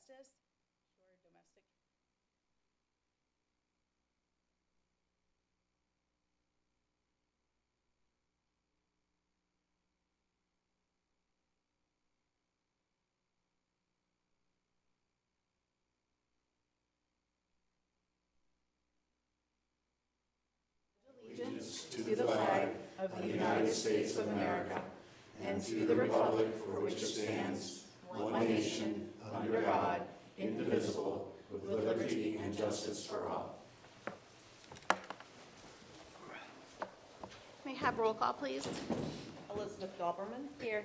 justice, ensure domestic. Allegiance to the flag of the United States of America and to the republic for which it stands, one nation, under God, indivisible, with liberty and justice for all. May I have roll call, please? Elizabeth Dauberman. Here.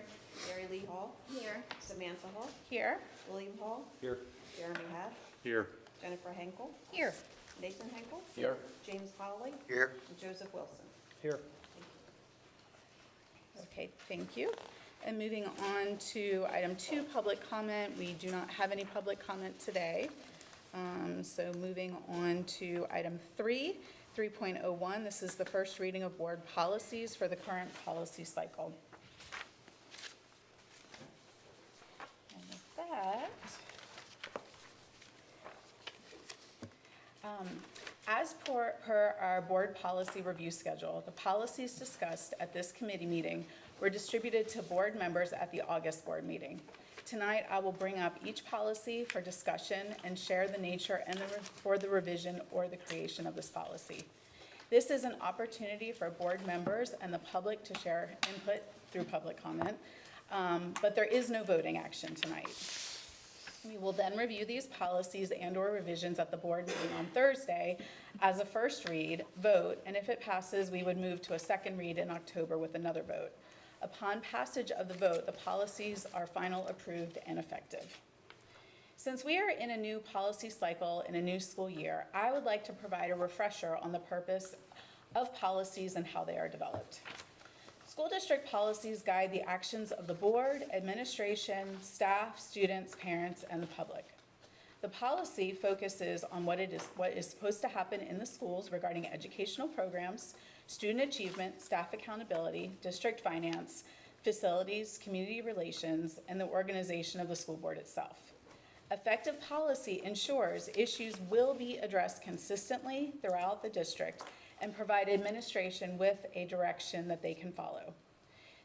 Mary Lee Hall. Here. Samantha Hall. Here. William Hall. Here. Jeremy Hash. Here. Jennifer Henkel. Here. Nathan Henkel. Here. James Howley. Here. And Joseph Wilson. Here. Okay, thank you. And moving on to item 2, public comment. We do not have any public comment today. So moving on to item 3, 3.01. This is the first reading of board policies for the current policy cycle. And with that, as per our board policy review schedule, the policies discussed at this committee meeting were distributed to board members at the August board meeting. Tonight, I will bring up each policy for discussion and share the nature and for the revision or the creation of this policy. This is an opportunity for board members and the public to share input through public comment, but there is no voting action tonight. We will then review these policies and/or revisions at the board meeting on Thursday as a first read, vote, and if it passes, we would move to a second read in October with another vote. Upon passage of the vote, the policies are final, approved, and effective. Since we are in a new policy cycle in a new school year, I would like to provide a refresher on the purpose of policies and how they are developed. School district policies guide the actions of the board, administration, staff, students, parents, and the public. The policy focuses on what is supposed to happen in the schools regarding educational programs, student achievement, staff accountability, district finance, facilities, community relations, and the organization of the school board itself. Effective policy ensures issues will be addressed consistently throughout the district and provide administration with a direction that they can follow.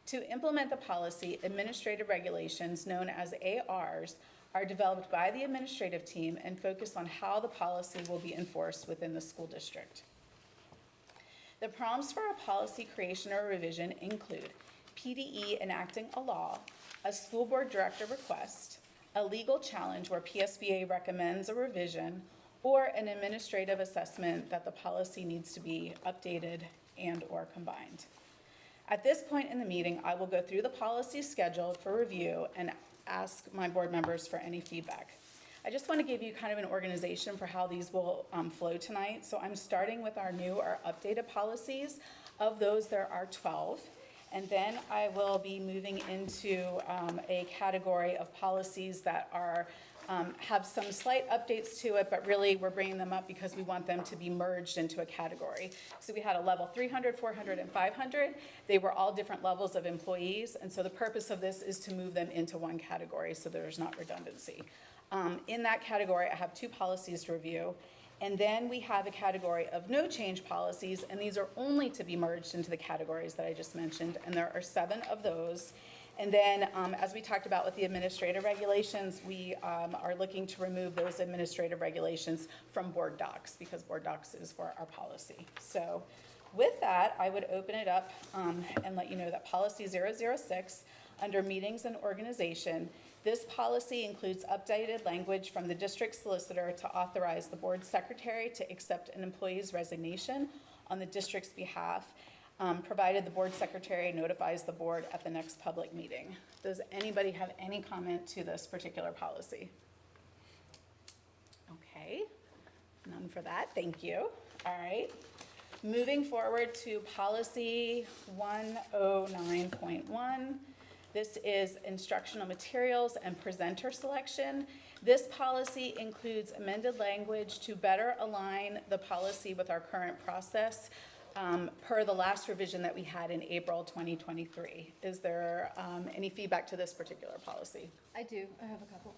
To implement the policy, administrative regulations known as ARs are developed by the administrative team and focus on how the policy will be enforced within the school district. The prompts for a policy creation or revision include PDE enacting a law, a school board director request, a legal challenge where PSBA recommends a revision, or an administrative assessment that the policy needs to be updated and/or combined. At this point in the meeting, I will go through the policy scheduled for review and ask my board members for any feedback. I just want to give you kind of an organization for how these will flow tonight. So I'm starting with our new or updated policies. Of those, there are 12. And then I will be moving into a category of policies that are have some slight updates to it, but really we're bringing them up because we want them to be merged into a category. So we had a level 300, 400, and 500. They were all different levels of employees, and so the purpose of this is to move them into one category so there's not redundancy. In that category, I have 2 policies to review. And then we have a category of no change policies, and these are only to be merged into the categories that I just mentioned, and there are 7 of those. And then, as we talked about with the administrative regulations, we are looking to remove those administrative regulations from board docs, because board docs is for our policy. So with that, I would open it up and let you know that policy 006, under meetings and organization, this policy includes updated language from the district solicitor to authorize the board secretary to accept an employee's resignation on the district's behalf, provided the board secretary notifies the board at the next public meeting. Does anybody have any comment to this particular policy? Okay, none for that, thank you. All right, moving forward to policy 109.1. This is instructional materials and presenter selection. This policy includes amended language to better align the policy with our current process per the last revision that we had in April 2023. Is there any feedback to this particular policy? I do. I have a couple.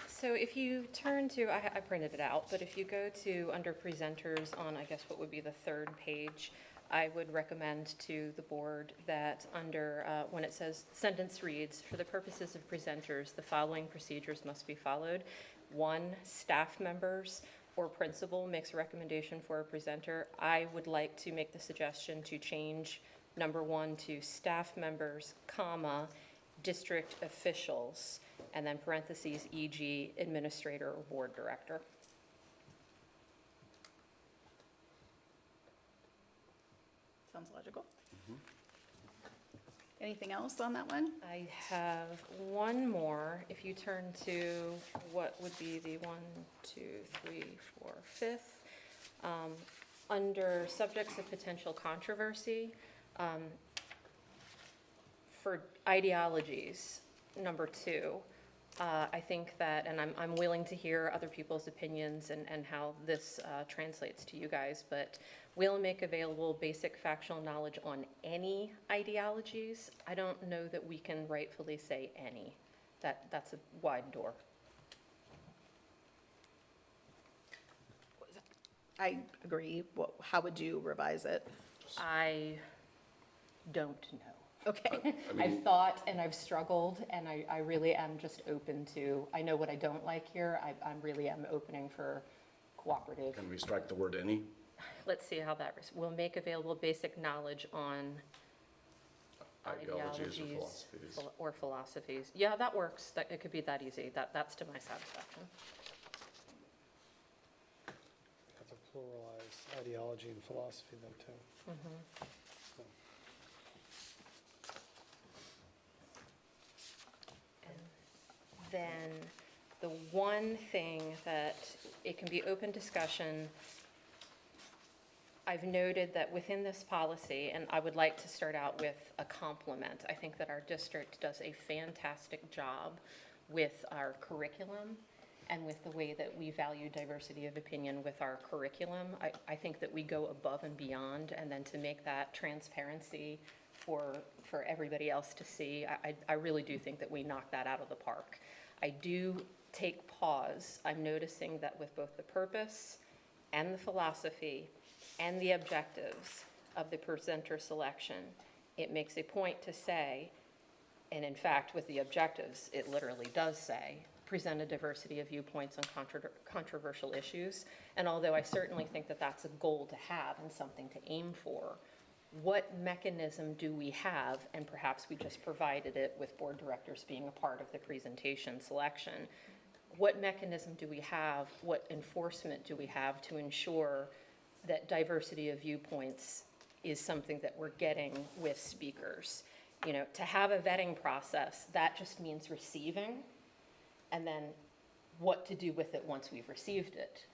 So if you turn to, I printed it out, but if you go to under presenters on, I guess, what would be the third page, I would recommend to the board that under, when it says, sentence reads, for the purposes of presenters, the following procedures must be followed. 1, staff members or principal makes a recommendation for a presenter. I would like to make the suggestion to change number 1 to staff members, comma, district officials, and then parentheses, e.g. administrator or board director. Sounds logical. Anything else on that one? I have one more. If you turn to what would be the 1, 2, 3, 4, 5th, under subjects of potential controversy, for ideologies, number 2, I think that, and I'm willing to hear other people's opinions and how this translates to you guys, but will make available basic factual knowledge on any ideologies. I don't know that we can rightfully say any. That's a wide door. I agree. How would you revise it? I don't know. Okay. I've thought and I've struggled, and I really am just open to, I know what I don't like here. I really am opening for cooperative. Can we strike the word any? Let's see how that, will make available basic knowledge on Ideologies or ideologies philosophies. or philosophies. Yeah, that works. That, it could be that easy. That's to my satisfaction. Have to pluralize ideology and philosophy though, too. So, And then the one thing that it can be open discussion, I've noted that within this policy, and I would like to start out with a compliment. I think that our district does a fantastic job with our curriculum and with the way that we value diversity of opinion with our curriculum. I think that we go above and beyond, and then to make that transparency for everybody else to see, I really do think that we knock that out of the park. I do take pause. I'm noticing that with both the purpose and the philosophy and the objectives of the presenter selection, it makes a point to say, and in fact, with the objectives, it literally does say, present a diversity of viewpoints on controversial issues. And although I certainly think that that's a goal to have and something to aim for, what mechanism do we have, and perhaps we just provided it with board directors being a part of the presentation selection, what mechanism do we have, what enforcement do we have to ensure that diversity of viewpoints is something that we're getting with speakers? You know, to have a vetting process, that just means receiving, and then what to do with it once we've received it.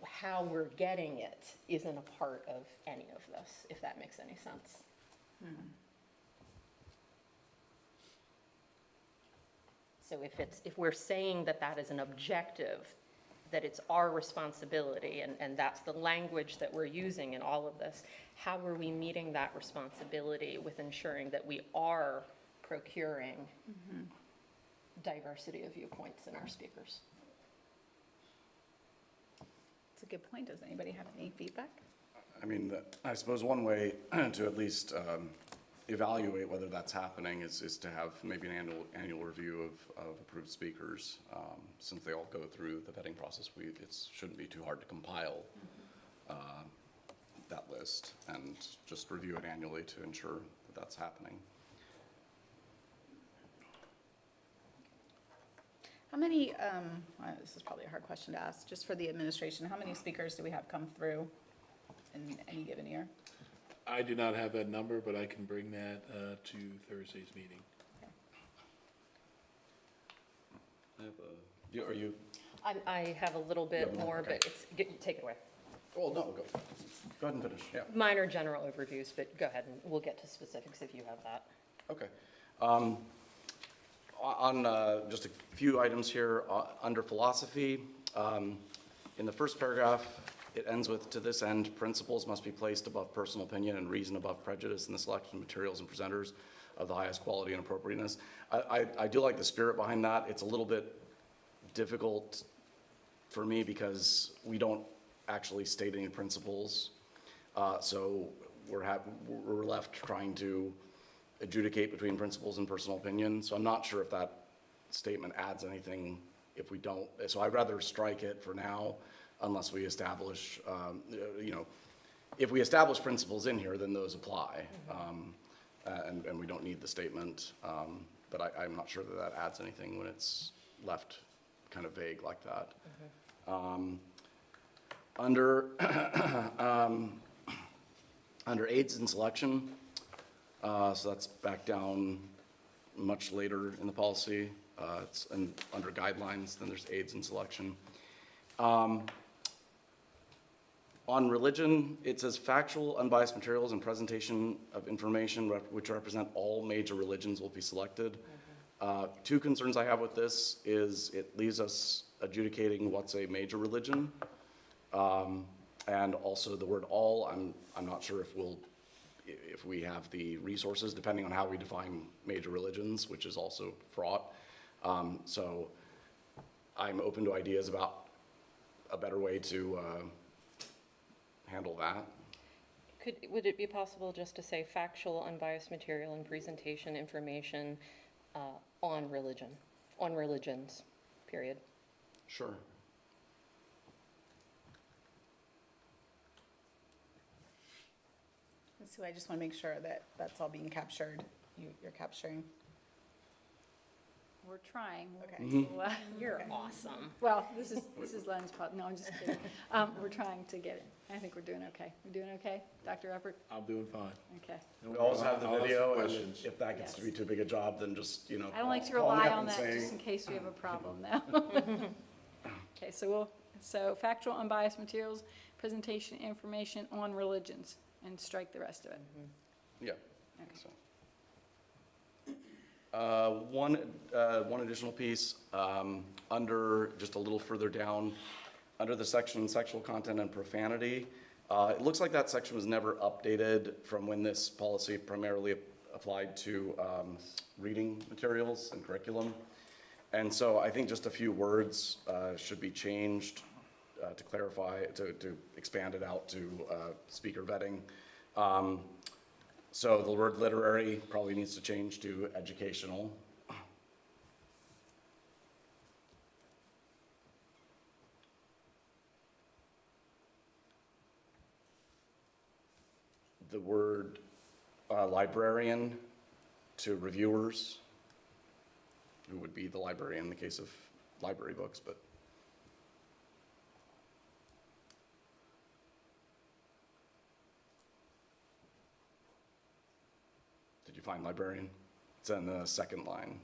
How we're getting it isn't a part of any of this, if that makes any sense. So if we're saying that that is an objective, that it's our responsibility, and that's the language that we're using in all of this, how are we meeting that responsibility with ensuring that we are procuring diversity of viewpoints in our speakers? It's a good point. Does anybody have any feedback? I mean, I suppose one way to at least evaluate whether that's happening is to have maybe an annual review of approved speakers. Since they all go through the vetting process, it shouldn't be too hard to compile that list and just review it annually to ensure that that's happening. How many, this is probably a hard question to ask, just for the administration, how many speakers do we have come through in any given year? I do not have that number, but I can bring that to Thursday's meeting. Are you? I have a little bit Yeah, more, okay. but take it away. Oh, no, go ahead and finish, yeah. Minor general overviews, but go ahead and we'll get to specifics if you have that. Okay. On just a few items here, under philosophy, in the first paragraph, it ends with, to this end, principles must be placed above personal opinion and reason above prejudice in the selection of materials and presenters of the highest quality and appropriateness. I do like the spirit behind that. It's a little bit difficult for me because we don't actually state any principles. So we're left trying to adjudicate between principles and personal opinion. So I'm not sure if that statement adds anything if we don't. So I'd rather strike it for now unless we establish, if we establish principles in here, then those apply. And we don't need the statement. But I'm not sure that that adds anything when it's left kind of vague like that. Under aids and selection, so that's back down much later in the policy. It's under guidelines, then there's aids and selection. On religion, it says factual, unbiased materials and presentation of information which represent all major religions will be selected. Two concerns I have with this is it leaves us adjudicating what's a major religion. And also the word all, I'm not sure if we have the resources, depending on how we define major religions, which is also fraught. So I'm open to ideas about a better way to handle that. Would it be possible just to say factual, unbiased material and presentation information on religions, period? Sure. So I just want to make sure that that's all being captured, you're capturing. We're trying. Okay. You're awesome. Well, this is Len's part. No, I'm just kidding. We're trying to get it. I think we're doing okay. We're doing okay, Dr. Uppert? I'm doing fine. Okay. We always have the I'll ask video, and questions. if that gets to be Yes. too big a job, then just, I don't like to call me rely up on and that say- just in case we have a problem now. Okay, so factual, unbiased materials, presentation, information on religions, and strike the rest of it. Yeah. Okay. So. One additional piece, under, just a little further down, under the section sexual content and profanity, it looks like that section was never updated from when this policy primarily applied to reading materials and curriculum. And so I think just a few words should be changed to clarify, to expand it out to speaker vetting. So the word literary probably needs to change to educational. The word librarian to reviewers, who would be the librarian in the case of library books, but did you find librarian? It's in the second line.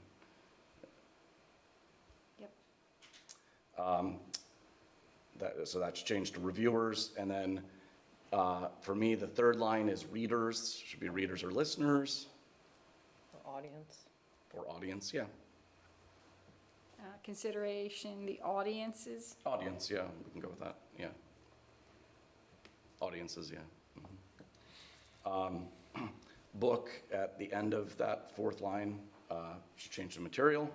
Yep. So that's changed to reviewers, and then for me, the third line is readers, should be readers or listeners, Or audience. or audience, yeah. Consideration, the audiences. Audience, yeah, we can go with that, yeah. Audiences, yeah. Book at the end of that fourth line, should change to material.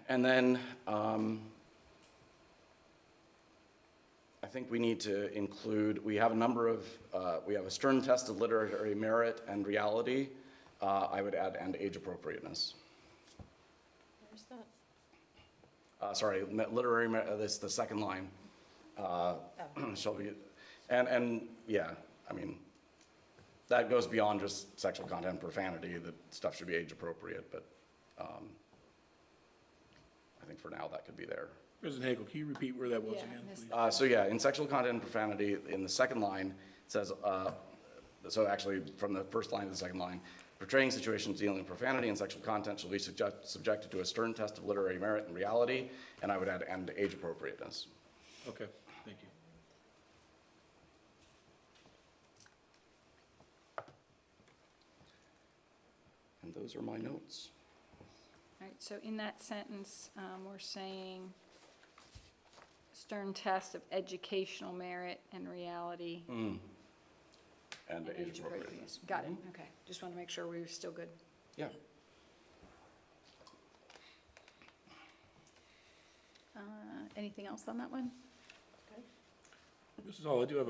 And then, I think we need to include, we have a number of, we have a stern test of literary merit and reality. I would add, and age appropriateness. Where's that? Sorry, literary, this, the second line. Shall be, and yeah, I mean, that goes beyond just sexual content and profanity, that stuff should be age appropriate, but I think for now that could be there. President Hagel, can you repeat where that was Yeah, again, missed please? So yeah, in sexual content and profanity, in the second line, it says, so actually from the first line to the second line, portraying situations dealing with profanity and sexual content shall be subjected to a stern test of literary merit and reality, and I would add, and age appropriateness. Okay, thank you. And those are my notes. All right, so in that sentence, we're saying stern test of educational merit and reality. And and age appropriateness. Got it, okay. Just want to make sure we were still good. Yeah. Anything else on that one? Mrs. Hall, I do have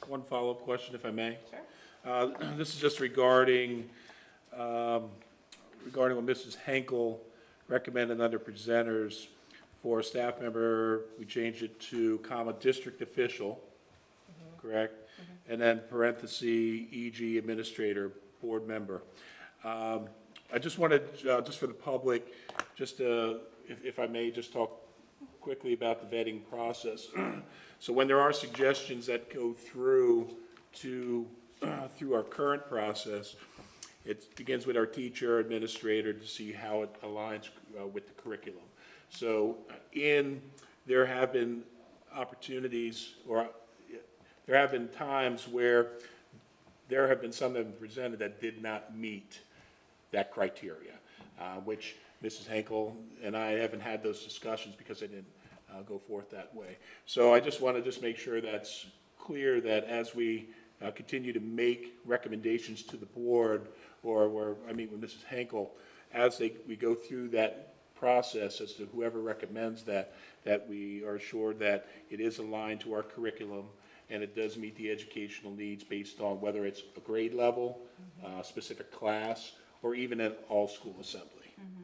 one follow-up question, if I may. Sure. This is just regarding what Mrs. Henkel recommended under presenters for a staff member. We changed it to comma, district official, correct? And then parenthesis, e.g. administrator, board member. I just wanted, just for the public, just if I may, just talk quickly about the vetting process. So when there are suggestions that go through our current process, it begins with our teacher, administrator, to see how it aligns with the curriculum. So there have been opportunities, or there have been times where there have been some that have been presented that did not meet that criteria, which Mrs. Henkel and I haven't had those discussions because they didn't go forth that way. So I just want to make sure that's clear, that as we continue to make recommendations to the board, or where I meet with Mrs. Henkel, as we go through that process as to whoever recommends that we are assured that it is aligned to our curriculum and it does meet the educational needs based on whether it's a grade level, specific class, or even an all-school assembly.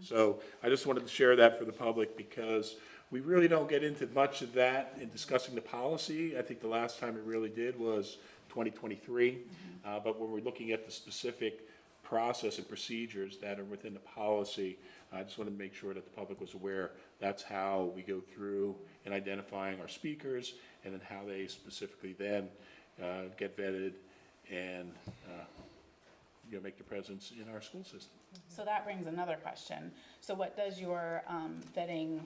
So I just wanted to share that for the public, because we really don't get into much of that in discussing the policy. I think the last time it really did was 2023. But when we're looking at the specific process and procedures that are within the policy, I just wanted to make sure that the public was aware that's how we go through in identifying our speakers, and then how they specifically then get vetted and make their presence in our school system. So that brings another question. So what does your vetting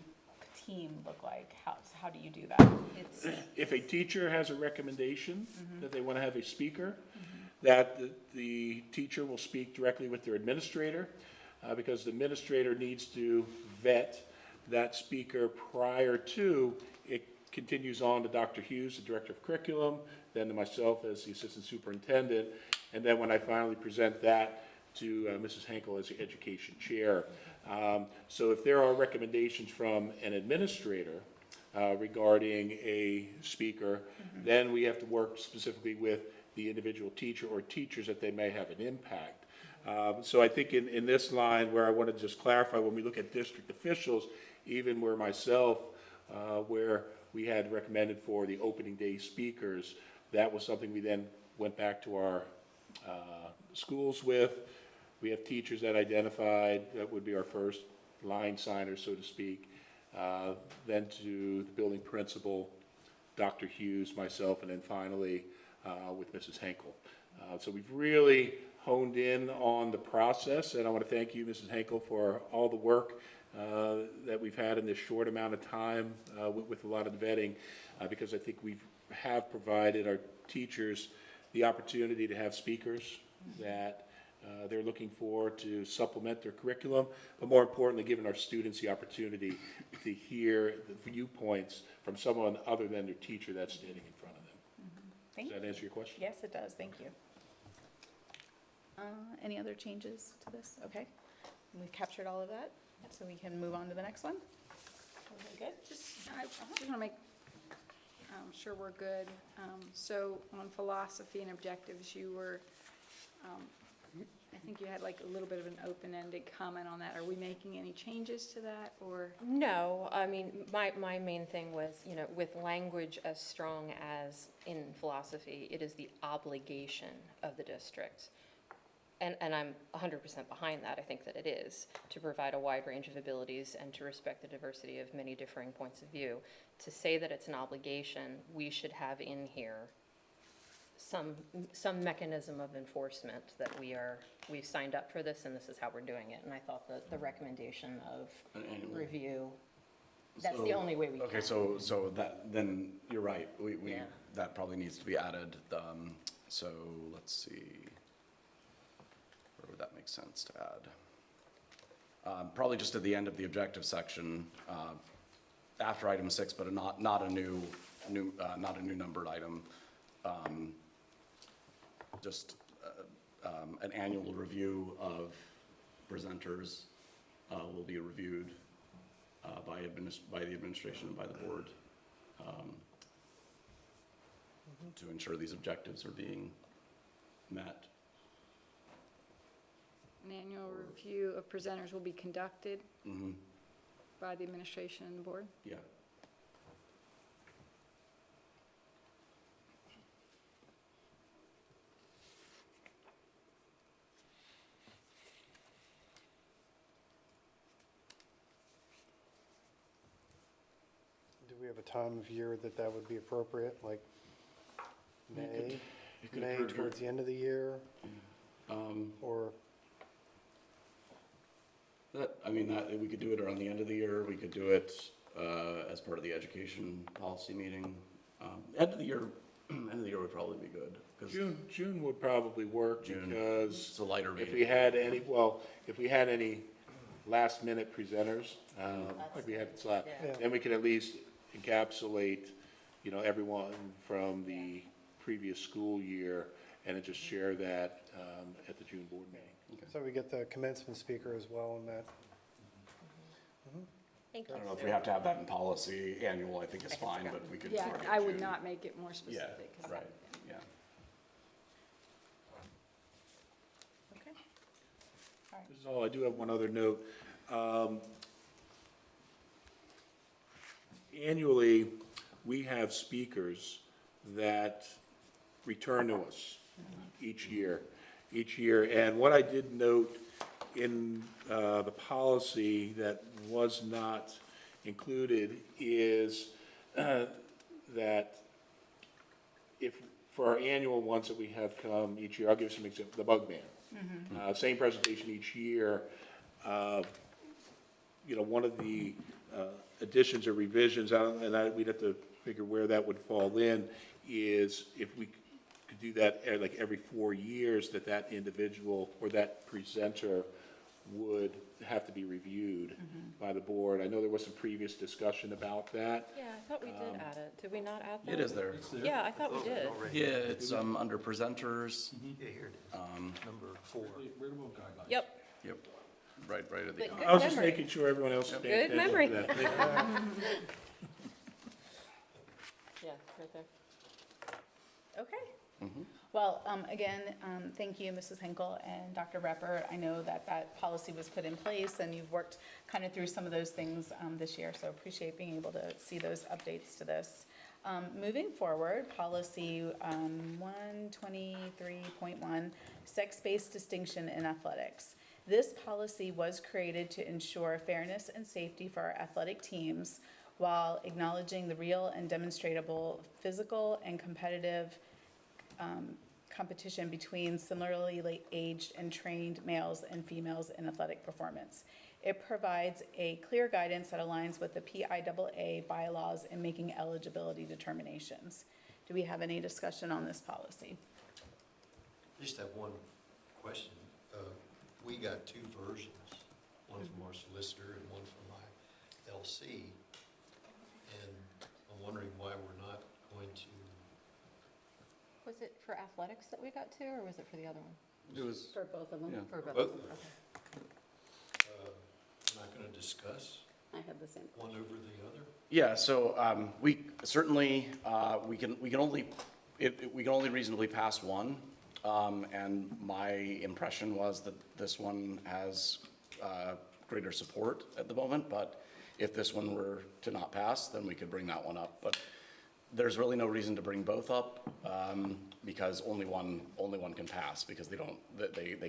team look like? How do you do that? If a teacher has a recommendation that they want to have a speaker, that the teacher will speak directly with their administrator, because the administrator needs to vet that speaker prior to it continues on to Dr. Hughes, the director of curriculum, then to myself as the assistant superintendent, and then when I finally present that to Mrs. Henkel as the education chair. So if there are recommendations from an administrator regarding a speaker, then we have to work specifically with the individual teacher or teachers that they may have an impact. So I think in this line, where I want to just clarify, when we look at district officials, even where myself, where we had recommended for the opening day speakers, that was something we then went back to our schools with. We have teachers that identified, that would be our first line signers, so to speak. Then to the building principal, Dr. Hughes, myself, and then finally with Mrs. Henkel. So we've really honed in on the process, and I want to thank you, Mrs. Henkel, for all the work that we've had in this short amount of time with a lot of the vetting, because I think we have provided our teachers the opportunity to have speakers that they're looking for to supplement their curriculum, but more importantly, giving our students the opportunity to hear the viewpoints from someone other than their teacher that's standing in front of them. Thank Does that answer your question? Yes, it does. Thank you. Any other changes to this? Okay. We've captured all of that, so we can move on to the next one. Okay, good. I just want to make sure we're good. So on philosophy and objectives, you were, I think you had like a little bit of an open-ended comment on that. Are we making any changes to that, or? No, I mean, my main thing was, with language as strong as in philosophy, it is the obligation of the district. And I'm 100% behind that. I think that it is, to provide a wide range of abilities and to respect the diversity of many differing points of view. To say that it's an obligation, we should have in here some mechanism of enforcement that we've signed up for this and this is how we're doing it. And I thought that the recommendation of review, that's the only way we can. Okay, so that, then you're right, Yeah. that probably needs to be added. So let's see, where would that make sense to add? Probably just at the end of the objective section, after item 6, but not a new numbered item. Just an annual review of presenters will be reviewed. by the administration and by the board, to ensure these objectives are being met. An annual review of presenters will be conducted Mm-hmm, by the administration and the board. yeah. Do we have a time of year that that would be appropriate, like May? You could May approve your- towards the end of the year, or, we could do it around the end of the year, we could do it, as part of the education policy meeting. End of the year would probably be good, because June would probably work June. because it's a lighter if meeting. we had any last-minute presenters, like we had this last, Yeah. then we could at least encapsulate, everyone from the previous school year and then just share that at the June board meeting. so we get the commencement speaker as well in that. Thank I you. don't know if we have to have that in policy, annual, I think is fine, but we could. Yeah, target I would June. not make it more Yeah, specific. 'cause right, yeah. Okay. This is all, I do have one other note. Annually, we have speakers that return to us each year. And what I did note in the policy that was not included is that if, for our annual ones that we have come each year, I'll give some examples, the Bug Man. Same presentation each year. One of the additions or revisions, we'd have to figure where that would fall in, is if we could do that like every 4 years, that individual or that presenter would have to be reviewed by the board. I know there was some previous discussion about that. Yeah, I thought we did add it. Did we not add that? It is there. Yeah, I thought we did. Yeah, it's, under presenters. Yeah, here it is. Number 4. Yep. Yep, right at the But end. good I was just memory. making sure everyone else is paying Good attention memory. to that. Yeah, right there. Okay. Well, again, thank you, Mrs. Henkel and Dr. Repper. I know that that policy was put in place, and you've worked kind of through some of those things this year, so appreciate being able to see those updates to this. Moving forward, policy 123.1, sex-based distinction in athletics. This policy was created to ensure fairness and safety for our athletic teams while acknowledging the real and demonstrable physical and competitive competition between similarly aged and trained males and females in athletic performance. It provides a clear guidance that aligns with the PIAA bylaws in making eligibility determinations. Do we have any discussion on this policy? Just have one question. We got 2 versions, one from our solicitor and one from my LC. And I'm wondering why we're not going to, Was it for athletics that we got to, or was it for the other one? It was, For both of them. yeah. For both? both of them. Okay. Not going to discuss I had the same. one over the other? Yeah, so, we certainly, we can only reasonably pass one. And my impression was that this one has, greater support at the moment, but if this one were to not pass, then we could bring that one up. But there's really no reason to bring both up, because only one can pass, because they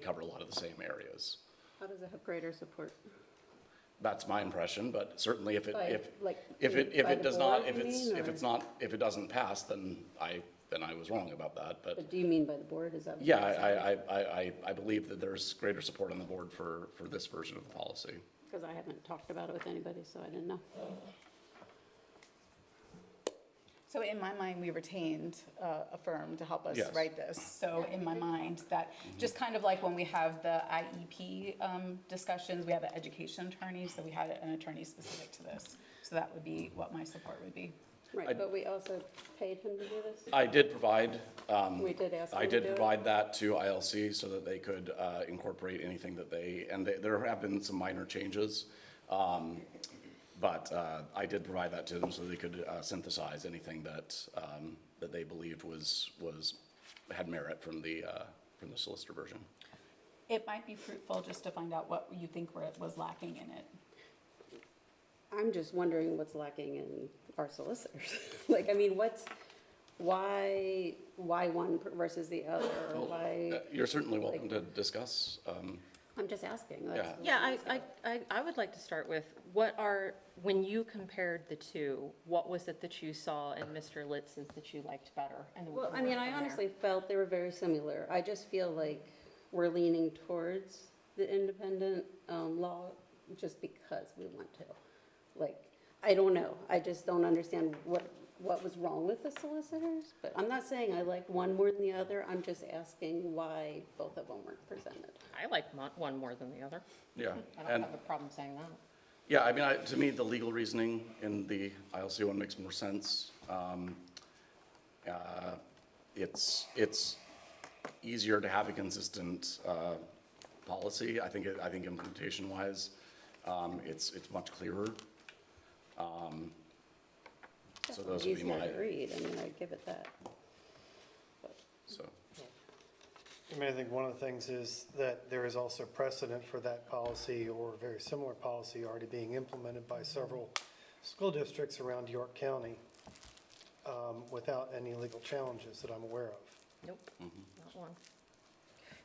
cover a lot of the same areas. How does it have greater support? That's my impression, but certainly if it, By, like, if by it the does not, board, you mean, or- if it doesn't pass, then I was wrong about that, but But do you mean by the board, is that? what yeah, you're saying? I believe that there's greater support on the board for this version of the policy. Because I haven't talked about it with anybody, so I didn't know. So in my mind, we retained a firm to help us Yes. write this. So in my mind, that, just kind of like when we have the IEP discussions, we have an education attorney, so we had an attorney specific to this. So that would be what my support would be. Right, but we also paid him to do this? I did provide, We did ask him I to did do it? provide that to ILC so that they could incorporate anything that there have been some minor changes. But I did provide that to them so they could synthesize anything that, that they believed had merit from the solicitor version. It might be fruitful just to find out what you think was lacking in it. I'm just wondering what's lacking in our solicitors. Like, I mean, why one versus the other? Or why, You're certainly welcome to discuss. I'm just asking. That's- Yeah. Yeah, I would like to start with, when you compared the two, what was it that you saw in Mr. Litz's that you liked better? And then we Well, can I mean, work I from there. honestly felt they were very similar. I just feel like we're leaning towards the independent law just because we want to. Like, I don't know. I just don't understand what was wrong with the solicitors. But I'm not saying I like one more than the other. I'm just asking why both of them weren't presented. I like one more than the other. Yeah. I don't And have a problem saying that. yeah, I mean, to me, the legal reasoning in the ILC one makes more sense. It's easier to have a consistent policy. I think implementation-wise, it's much clearer. So those would be Easier my, to read. I mean, I give it that. so, I mean, I think one of the things is that there is also precedent for that policy or a very similar policy already being implemented by several school districts around York County without any legal challenges that I'm aware of. Nope, not one.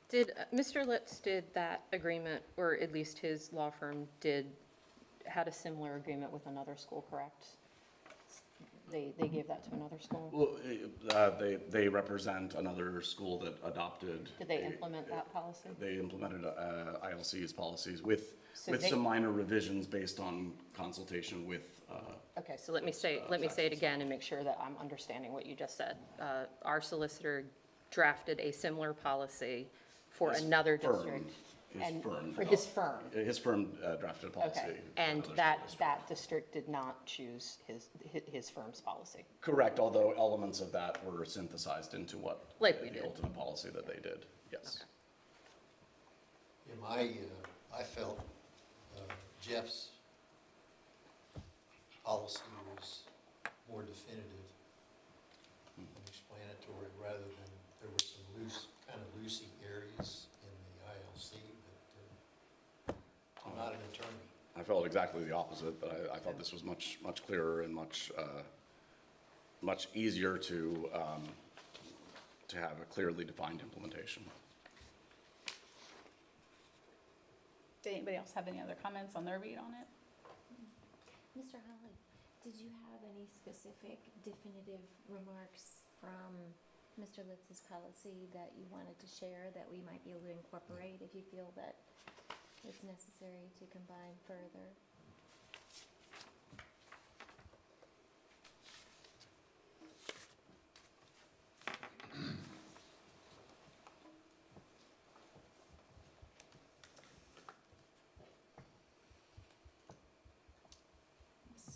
Did, Mr. Litz did that agreement, or at least his law firm had a similar agreement with another school, correct? They gave that to another school? well, they represent another school that adopted. Did they implement that policy? They implemented ILC's policies with So they- some minor revisions based on consultation with, Okay, so let me say it again and make sure that I'm understanding what you just said. Our solicitor drafted a similar policy for His another firm. district. His and firm For his firm, his firm drafted a policy. okay. for And another school that district. district did not choose his firm's policy. Correct, although elements of that were synthesized into what. Like we the did. ultimate policy that they did, yes. Yeah, I felt Jeff's policy was more definitive and explanatory rather than, there were some kind of loosey areas in the ILC, but I'm not an attorney. I felt exactly the opposite, but I thought this was much clearer and much easier to have a clearly defined implementation. Did anybody else have any other comments on their read on it? Mr. Holly, did you have any specific definitive remarks from Mr. Litz's policy that you wanted to share that we might be able to incorporate if you feel that it's necessary to combine further?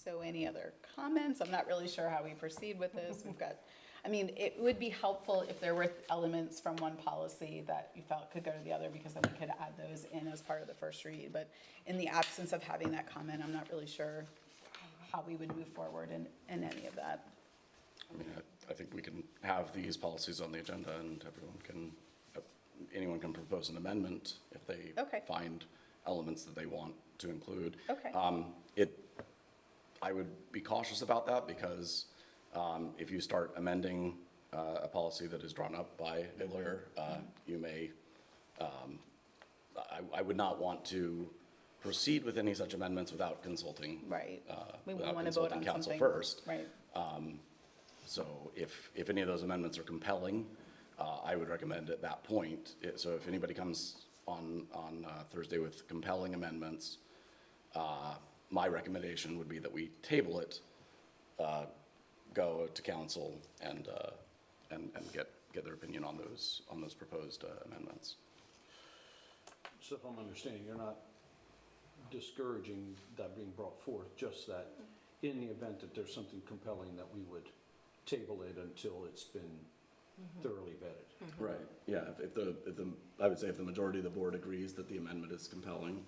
So any other comments? I'm not really sure how we proceed with this. We've got, I mean, it would be helpful if there were elements from one policy that you felt could go to the other, because then we could add those in as part of the first read. But in the absence of having that comment, I'm not really sure how we would move forward in any of that. I mean, I think we can have these policies on the agenda and anyone can propose an amendment if they Okay. find elements that they want to include. Okay. I would be cautious about that because if you start amending a policy that is drawn up by a lawyer, you may, I would not want to proceed with any such amendments without consulting. Right. We without want to vote on consulting counsel something. first. Right. So if any of those amendments are compelling, I would recommend at that point, so if anybody comes on Thursday with compelling amendments, my recommendation would be that we table it, go to council and get their opinion on those proposed amendments. So if I'm understanding, you're not discouraging that being brought forth, just that in the event that there's something compelling, that we would table it until it's been thoroughly vetted. Right, yeah, if the, I would say if the majority of the board agrees that the amendment is compelling,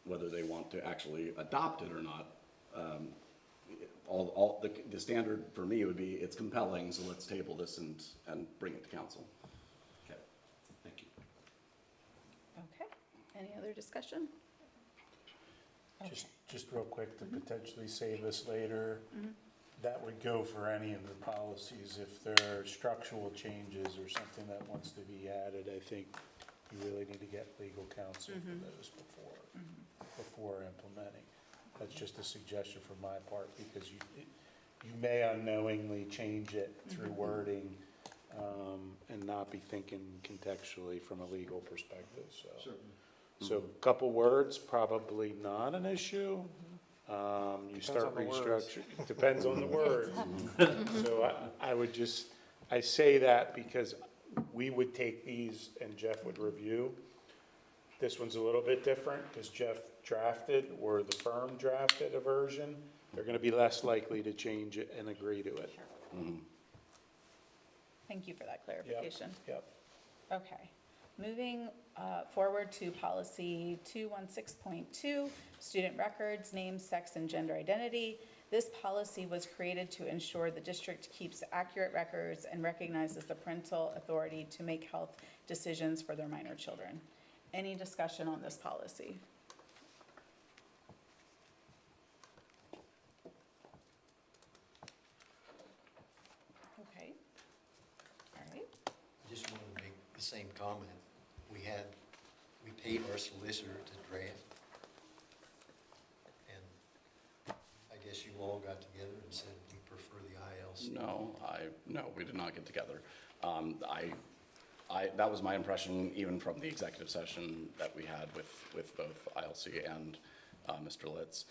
whether they want to actually adopt it or not. The standard for me would be, it's compelling, so let's table this and bring it to council. Okay, thank you. Okay, any other discussion? Just real quick, to potentially save us later, that would go for any of the policies. If there are structural changes or something that wants to be added, I think you really need to get legal counsel for those before implementing. That's just a suggestion from my part, because you may unknowingly change it through wording, and not be thinking contextually from a legal perspective, so. Certainly. So a couple words, probably not an issue. You start on the words. restructuring, it depends on the words. So I would just, I say that because we would take these and Jeff would review. This one's a little bit different because Jeff drafted, or the firm drafted a version. They're gonna be less likely to change it and agree to it. Thank you for that clarification. Yep. Okay, moving forward to policy 216.2, student records, name, sex, and gender identity. This policy was created to ensure the district keeps accurate records and recognizes the parental authority to make health decisions for their minor children. Any discussion on this policy? Okay, all right. Just wanted to make the same comment. We paid our solicitor to draft. And I guess you all got together and said you prefer the ILC. No, we did not get together. That was my impression even from the executive session that we had with both ILC and Mr. Litz,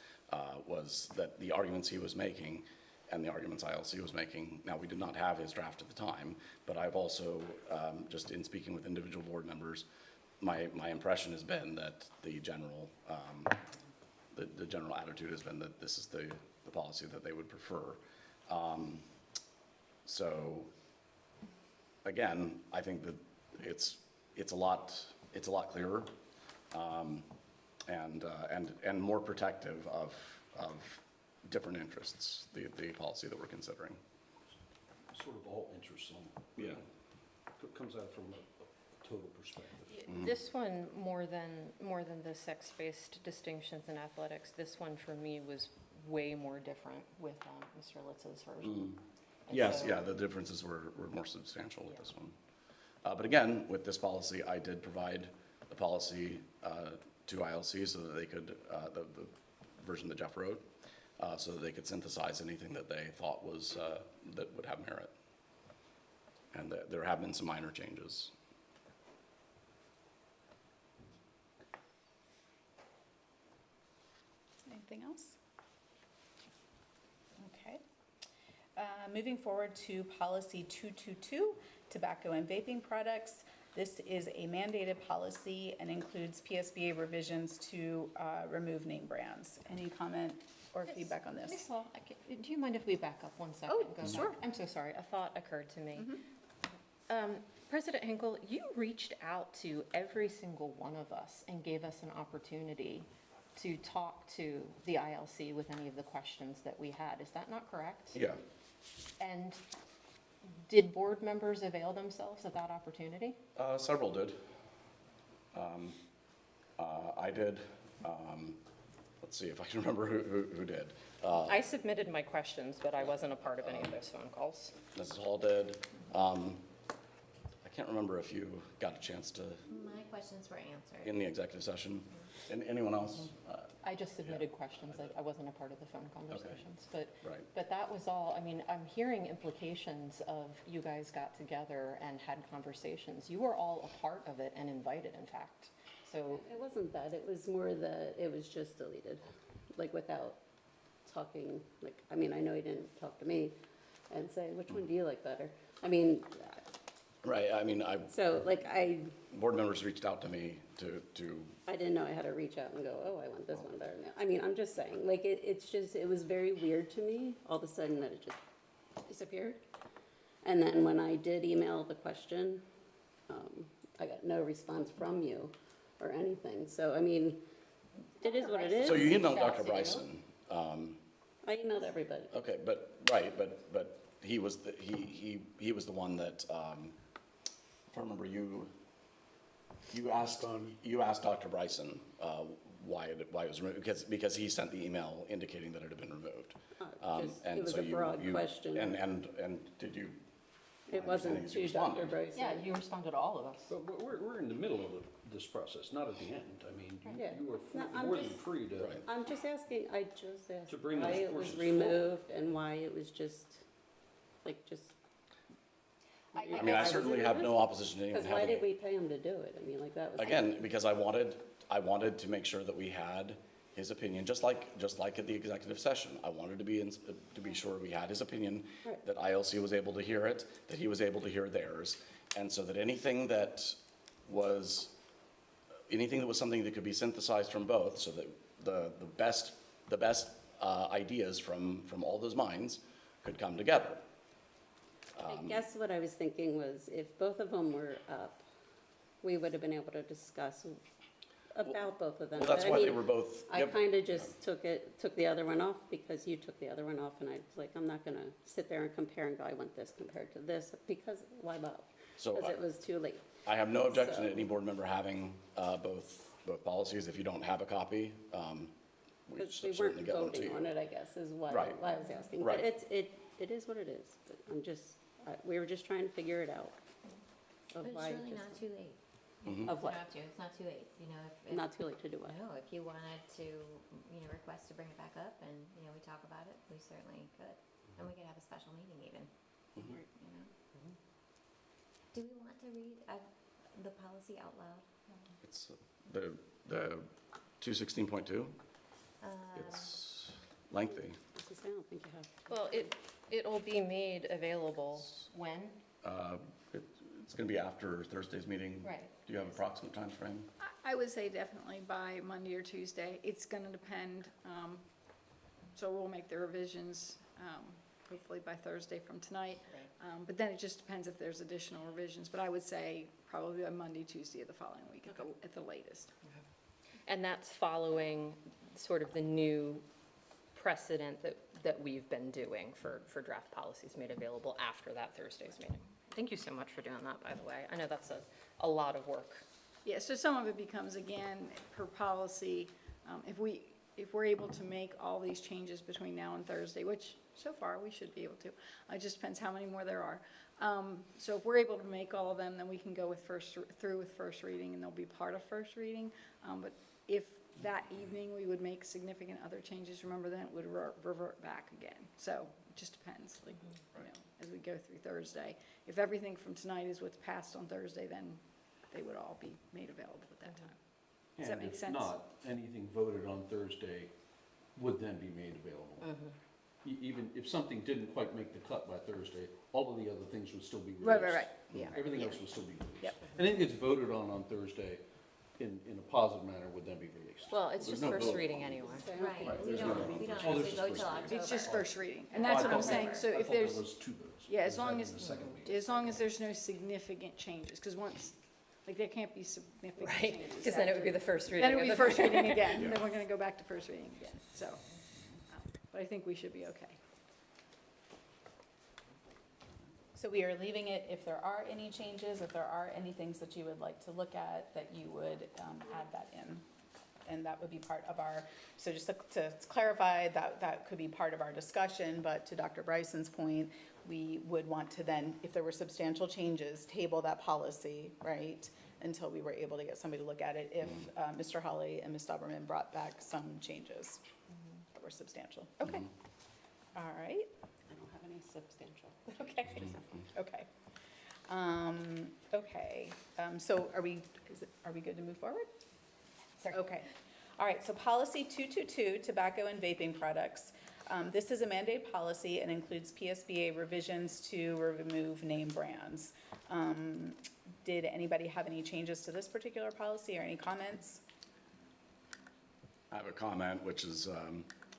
was that the arguments he was making and the arguments ILC was making, now we did not have his draft at the time, but I've also, just in speaking with individual board members, my impression has been that the general attitude has been that this is the policy that they would prefer. So, again, I think that it's a lot clearer, and more protective of different interests, the policy that we're considering. Sort of all interests on, Yeah. comes out from a total perspective. This one, more than the sex-based distinctions in athletics, this one for me was way more different with Mr. Litz's version. And Yes, so- yeah, the differences were more substantial with this one. But again, with this policy, I did provide the policy to ILC so that they could, the version that Jeff wrote, so that they could synthesize anything that they thought was, that would have merit. And there have been some minor changes. Anything else? Okay. Moving forward to policy 222, tobacco and vaping products. This is a mandated policy and includes PSBA revisions to remove name brands. Any comment or feedback on this? Ms. Hall, do you mind if we back up 1 second? Oh, and go back? sure. I'm so sorry, a thought occurred to me. President Hinkle, you reached out to every single one of us and gave us an opportunity to talk to the ILC with any of the questions that we had. Is that not correct? Yeah. And did board members avail themselves of that opportunity? Several did. I did. Let's see if I can remember who did. I submitted my questions, but I wasn't a part of any of those phone calls. Mrs. Hall did. I can't remember if you got a chance to, My questions were answered. in the executive session. And anyone else? I just submitted questions, I wasn't a part of the phone conversations, but, Right. but that was all. I mean, I'm hearing implications of you guys got together and had conversations. You were all a part of it and invited, in fact, so. It wasn't that, it was more that it was just deleted, like without talking, like, I mean, I know he didn't talk to me and say, which one do you like better? I mean, Right, I mean, so like board members reached out to me to, I didn't know I had to reach out and go, oh, I want this one better now. I mean, I'm just saying, like, it's just, it was very weird to me, all of a sudden that it just disappeared. And then when I did email the question, I got no response from you or anything. So, I mean, It is what it is. So you emailed Reached out Dr. to you. Bryson. I emailed everybody. Okay, but he was he was the one that, if I remember, you asked Dr. Bryson, why it was removed, because he sent the email indicating that it had been removed. And It was so a you- broad you- question. And did you? It my understanding wasn't is you to Dr. responded. Bryson. Yeah, you responded to all of us. But we're in the middle of this process, not at the end. I mean, Yeah. you No, are I'm more than just- free to. Right. I'm just asking, To bring why those it was portions removed and why it was just, I mean, I certainly have no opposition to anyone Because why having did it. we pay him to do it? I mean, like, that was. Again, because I wanted to make sure that we had his opinion, just like at the executive session. I wanted to be sure we had his opinion, Right. that ILC was able to hear it, that he was able to hear theirs, and so that anything that was something that could be synthesized from both, so that the best ideas from all those minds could come together. I guess what I was thinking was if both of them were up, we would have been able to discuss about both of them. Well, that's But I why they mean, were both. I yep. kind of just took the other one off because you took the other one off, and I was like, I'm not gonna sit there and compare and go, I want this compared to this, because why bother? So Because it was too late. I have no objection to So- any board member having both policies. If you don't have a copy, we Because we weren't certainly get one to voting you. on it, I guess, is why Right. I was asking. Right. But it is what it is, but we were just trying to figure it out. Of But it's why it really just- not too late. Of You what? don't have to, it's not too late, you know, if. Not too late to do what? No, if you wanted to, request to bring it back up and, we talk about it, we certainly could. And we could have a special meeting even, Mhm. you know? Do we want to read the policy out loud? It's the 216.2. Uh, It's lengthy. I don't think you have. Well, it'll be made available when? It's going to be after Thursday's meeting. Right. Do you have approximate time frame? I would say definitely by Monday or Tuesday. It's gonna depend, so we'll make the revisions, hopefully by Thursday from tonight. But then it just depends if there's additional revisions, but I would say probably by Monday, Tuesday of the following week at the latest. And that's following sort of the new precedent that we've been doing for draft policies made available after that Thursday's meeting. Thank you so much for doing that, by the way. I know that's a lot of work. Yeah, so some of it becomes, again, per policy, if we're able to make all these changes between now and Thursday, which so far we should be able to, it just depends how many more there are. So if we're able to make all of them, then we can go through with first reading, and they'll be part of first reading. But if that evening we would make significant other changes, remember then it would revert back again. So it just depends, like, as we go through Thursday. If everything from tonight is what's passed on Thursday, then they would all be made available at that time. Does that make sense? And if not, anything voted on Thursday would then be made available. Even if something didn't quite make the cut by Thursday, all of the other things would still be released. Right, yeah. Everything Yeah. else would still be released. Yep. Anything that's voted on Thursday in a positive manner would then be released. Well, it's There's just no first vote reading on it. anyway. Right, Right, we there's don't, no- we don't Oh, have there's to go just till first October. It's just first reading, and that's I what I'm thought- saying, so I if thought there there's, was two votes. yeah, Was that in the second meeting? as long as there's no significant changes, because once, like, there can't be significant Right, changes. because then it would be after- the first reading. Then it would be of the- first reading again, then we're gonna go back to first reading again, so, but I think we should be okay. So we are leaving it, if there are any changes, if there are any things that you would like to look at, that you would add that in. And that would be part of our, so just to clarify, that could be part of our discussion, but to Dr. Bryson's point, we would want to then, if there were substantial changes, table that policy, right? Until we were able to get somebody to look at it, if Mr. Holly and Ms. Doberman brought back some changes that were substantial. Okay, all right. I don't have any substantial. Okay, okay. Okay, so are we good to move forward? Okay, all right, so policy 222, tobacco and vaping products. This is a mandated policy and includes PSBA revisions to remove name brands. Did anybody have any changes to this particular policy or any comments? I have a comment, which is,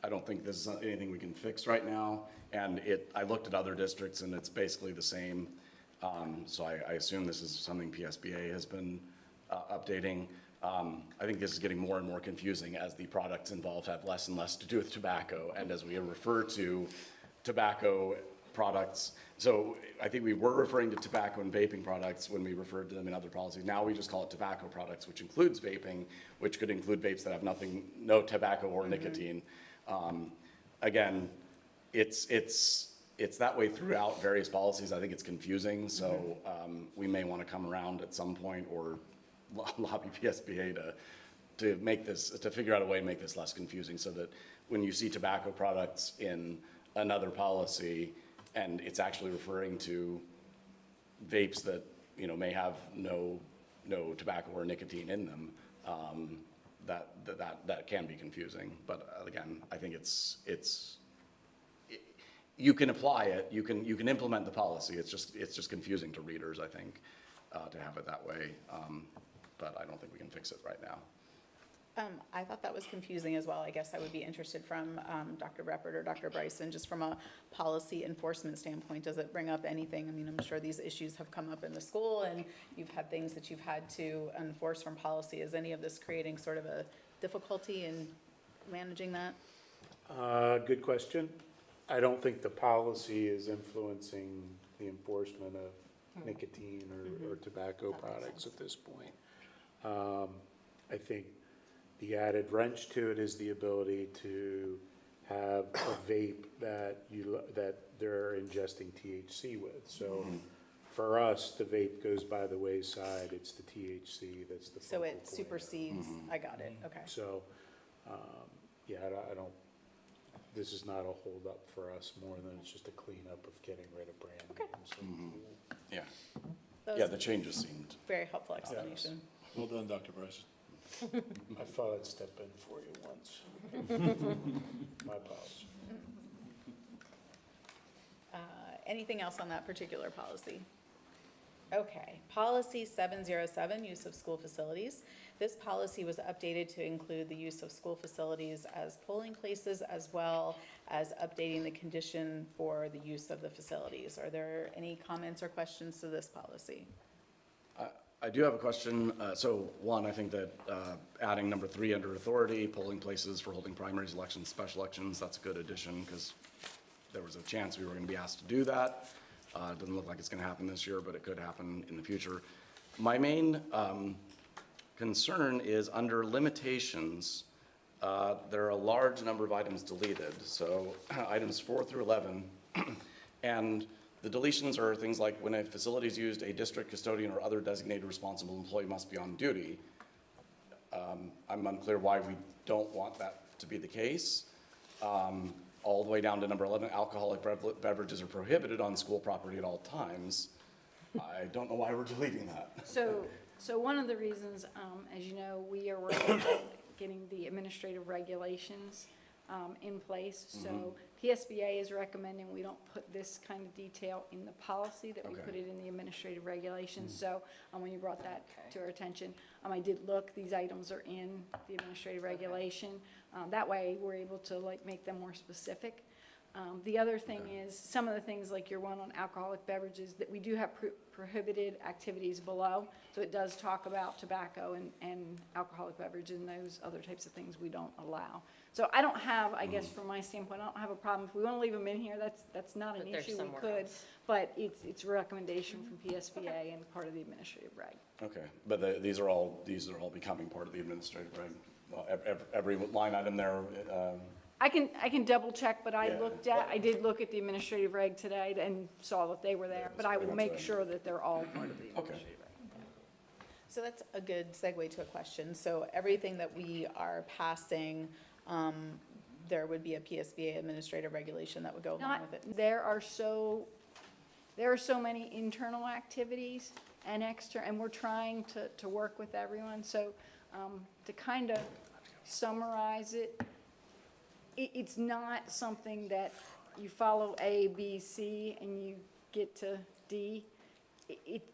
I don't think this is anything we can fix right now. And I looked at other districts and it's basically the same. So I assume this is something PSBA has been updating. I think this is getting more and more confusing as the products involved have less and less to do with tobacco, and as we refer to tobacco products. So I think we were referring to tobacco and vaping products when we referred to them in other policies. Now we just call it tobacco products, which includes vaping, which could include vapes that have no tobacco or nicotine. Again, it's that way throughout various policies. I think it's confusing, so we may want to come around at some point or lobby PSBA to make this, to figure out a way to make this less confusing, so that when you see tobacco products in another policy and it's actually referring to vapes that, you know, may have no tobacco or nicotine in them, that can be confusing. But again, I think you can apply it, you can implement the policy. It's just confusing to readers, I think, to have it that way. But I don't think we can fix it right now. I thought that was confusing as well. I guess I would be interested from Dr. Reppert or Dr. Bryson, just from a policy enforcement standpoint. Does it bring up anything? I mean, I'm sure these issues have come up in the school and you've had things that you've had to enforce from policy. Is any of this creating sort of a difficulty in managing that? Good question. I don't think the policy is influencing the enforcement of nicotine or tobacco products at this point. I think the added wrench to it is the ability to have a vape that they're ingesting THC with. So for us, the vape goes by the wayside. It's the THC that's the So focal it point. supersedes, I got it, okay. So, yeah, I don't, this is not a holdup for us more than it's just a cleanup of getting rid of brand Okay. names. Yeah, That yeah, was the changes seemed, a very helpful explanation. Well done, Dr. Bryson. I thought I'd step in for you once. My apologies. Anything else on that particular policy? Okay, policy 707, use of school facilities. This policy was updated to include the use of school facilities as polling places, as well as updating the condition for the use of the facilities. Are there any comments or questions to this policy? I do have a question. So one, I think that adding number 3 under authority, polling places for holding primaries, elections, special elections, that's a good addition because there was a chance we were going to be asked to do that. It doesn't look like it's going to happen this year, but it could happen in the future. My main concern is under limitations, there are a large number of items deleted. So items 4 through 11, and the deletions are things like when a facility is used, a district custodian or other designated responsible employee must be on duty. I'm unclear why we don't want that to be the case. All the way down to number 11, alcoholic beverages are prohibited on school property at all times. I don't know why we're deleting that. So one of the reasons, as you know, we are working on getting the administrative regulations in place. So PSBA is recommending we don't put this kind of detail in the policy, that we Okay. put it in the administrative regulations. So when you brought that to our attention, I did look, these items are in the administrative regulation. That way, we're able to make them more specific. The other thing is, some of the things like your one on alcoholic beverages, that we do have prohibited activities below. So it does talk about tobacco and alcoholic beverages and those other types of things we don't allow. So I don't have, I guess from my standpoint, I don't have a problem. If we want to leave them in here, that's not an But they're issue, we somewhere could. else. But it's a recommendation from PSBA and part of the administrative reg. Okay, but these are all becoming part of the administrative reg. Well, every line item there, I can double check, but Yeah. I did look at the administrative reg today and saw that they were there, but I will pretty make much sure that they're all part of the administrative reg. So that's a good segue to a question. So everything that we are passing, there would be a PSBA administrative regulation that would go along with it. There are so many internal activities and external, and we're trying to work with everyone. So to kind of summarize it, it's not something that you follow A, B, C, and you get to D.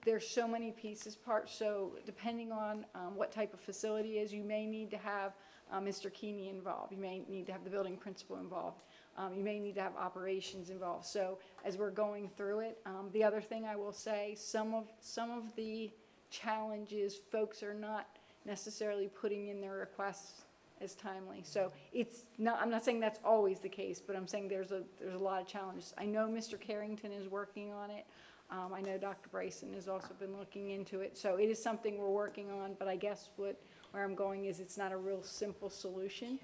There's so many pieces, parts, so depending on what type of facility it is, you may need to have Mr. Keeney involved. You may need to have the building principal involved. You may need to have operations involved. So as we're going through it, the other thing I will say, some of the challenges, folks are not necessarily putting in their requests as timely. So it's not, I'm not saying that's always the case, but I'm saying there's a lot of challenges. I know Mr. Carrington is working on it. I know Dr. Bryson has also been looking into it. So it is something we're working on, but I guess where I'm going is it's not a real simple solution,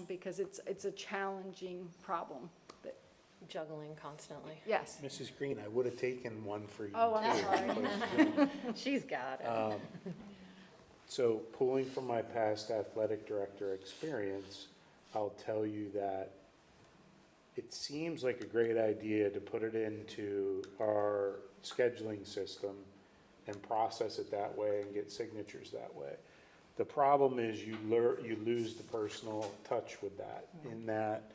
because it's a challenging problem. But Juggling constantly. yes. Mrs. Green, I would have taken one for you. Oh, I'm too, sorry. but, She's got it. So pulling from my past athletic director experience, I'll tell you that it seems like a great idea to put it into our scheduling system and process it that way and get signatures that way. The problem is you lose the personal touch with that, in that,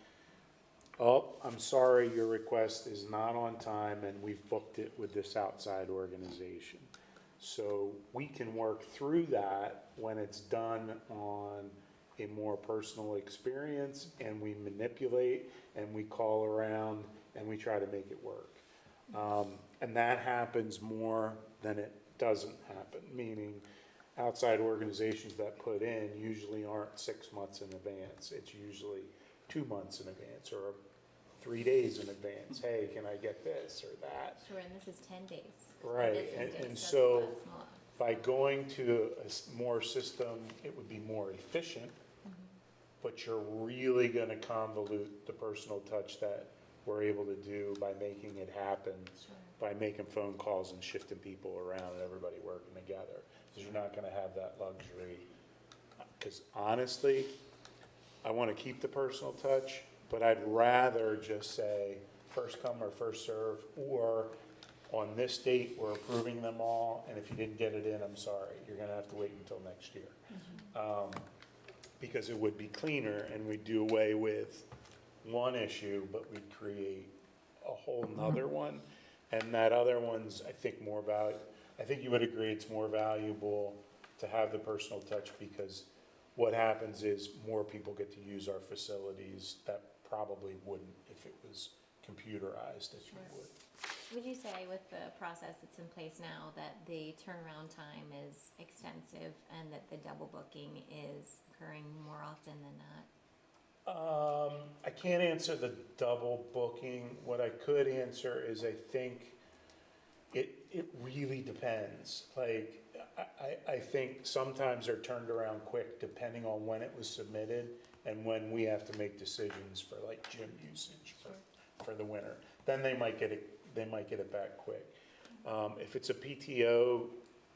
oh, I'm sorry, your request is not on time and we've booked it with this outside organization. So we can work through that when it's done on a more personal experience, and we manipulate and we call around and we try to make it work. And that happens more than it doesn't happen, meaning outside organizations that put in usually aren't 6 months in advance. It's usually 2 months in advance or 3 days in advance. Hey, can I get this or that? Sure, and this is 10 days. Right, Business days, and so so it's a lot. by going to a more system, it would be more efficient, but you're really gonna convolute the personal touch that we're able to do by making it happen, by making phone calls and shifting people around and everybody working together. Because you're not gonna have that luxury. Because honestly, I wanna keep the personal touch, but I'd rather just say, first come or first serve, or on this date, we're approving them all, and if you didn't get it in, I'm sorry, you're gonna have to wait until next year. Because it would be cleaner, and we'd do away with one issue, but we'd create a whole nother one. And that other one's, I think, I think you would agree it's more valuable to have the personal touch, because what happens is more people get to use our facilities that probably wouldn't if it was computerized, if you would. Would you say with the process that's in place now that the turnaround time is extensive and that the double booking is occurring more often than not? I can't answer the double booking. What I could answer is I think it really depends. Like, I think sometimes they're turned around quick depending on when it was submitted and when we have to make decisions for like gym usage for the winter. Then they might get it back quick. If it's a PTO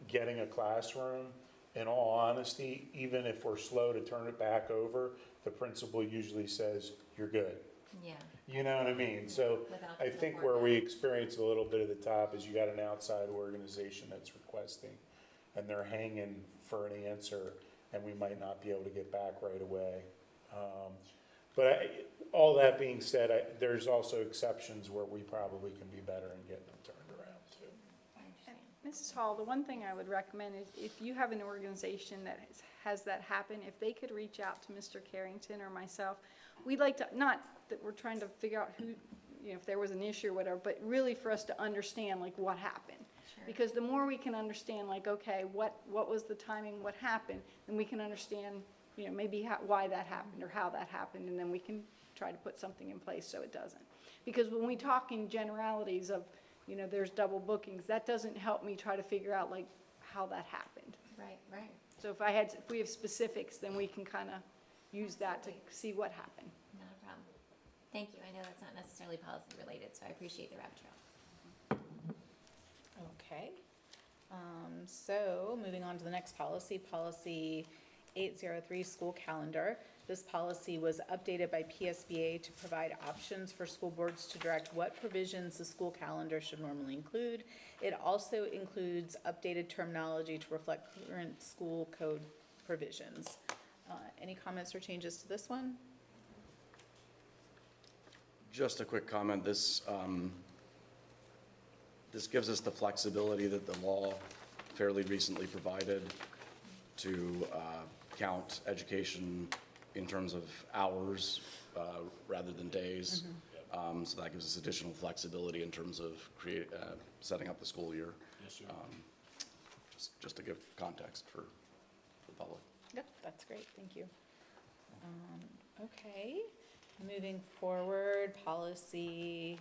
getting a classroom, in all honesty, even if we're slow to turn it back over, the principal usually says, you're good. Yeah. You know what I mean? So Without I the think support where we back. experience a little bit at the top is you got an outside organization that's requesting, and they're hanging for an answer, and we might not be able to get back right away. All that being said, there's also exceptions where we probably can be better in getting them turned around too. I understand. Mrs. Hall, the one thing I would recommend is if you have an organization that has that happen, if they could reach out to Mr. Carrington or myself, we'd like to, not that we're trying to figure out who, if there was an issue or whatever, but really for us to understand like what happened. Sure. Because the more we can understand like, okay, what was the timing, what happened, then we can understand, maybe why that happened or how that happened, and then we can try to put something in place so it doesn't. Because when we talk in generalities of, there's double bookings, that doesn't help me try to figure out like how that happened. Right. So if we have specifics, then we can kind of use that to see what happened. Not a problem. Thank you. I know that's not necessarily policy related, so I appreciate the rabbit trail. Okay. So moving on to the next policy, policy 803, school calendar. This policy was updated by PSBA to provide options for school boards to direct what provisions the school calendar should normally include. It also includes updated terminology to reflect current school code provisions. Any comments or changes to this one? Just a quick comment, this gives us the flexibility that the law fairly recently provided to count education in terms of hours rather than days. So that gives us additional flexibility in terms of setting up the school year. Just to give context for the public. Yep, that's great, thank you. Okay, moving forward, policy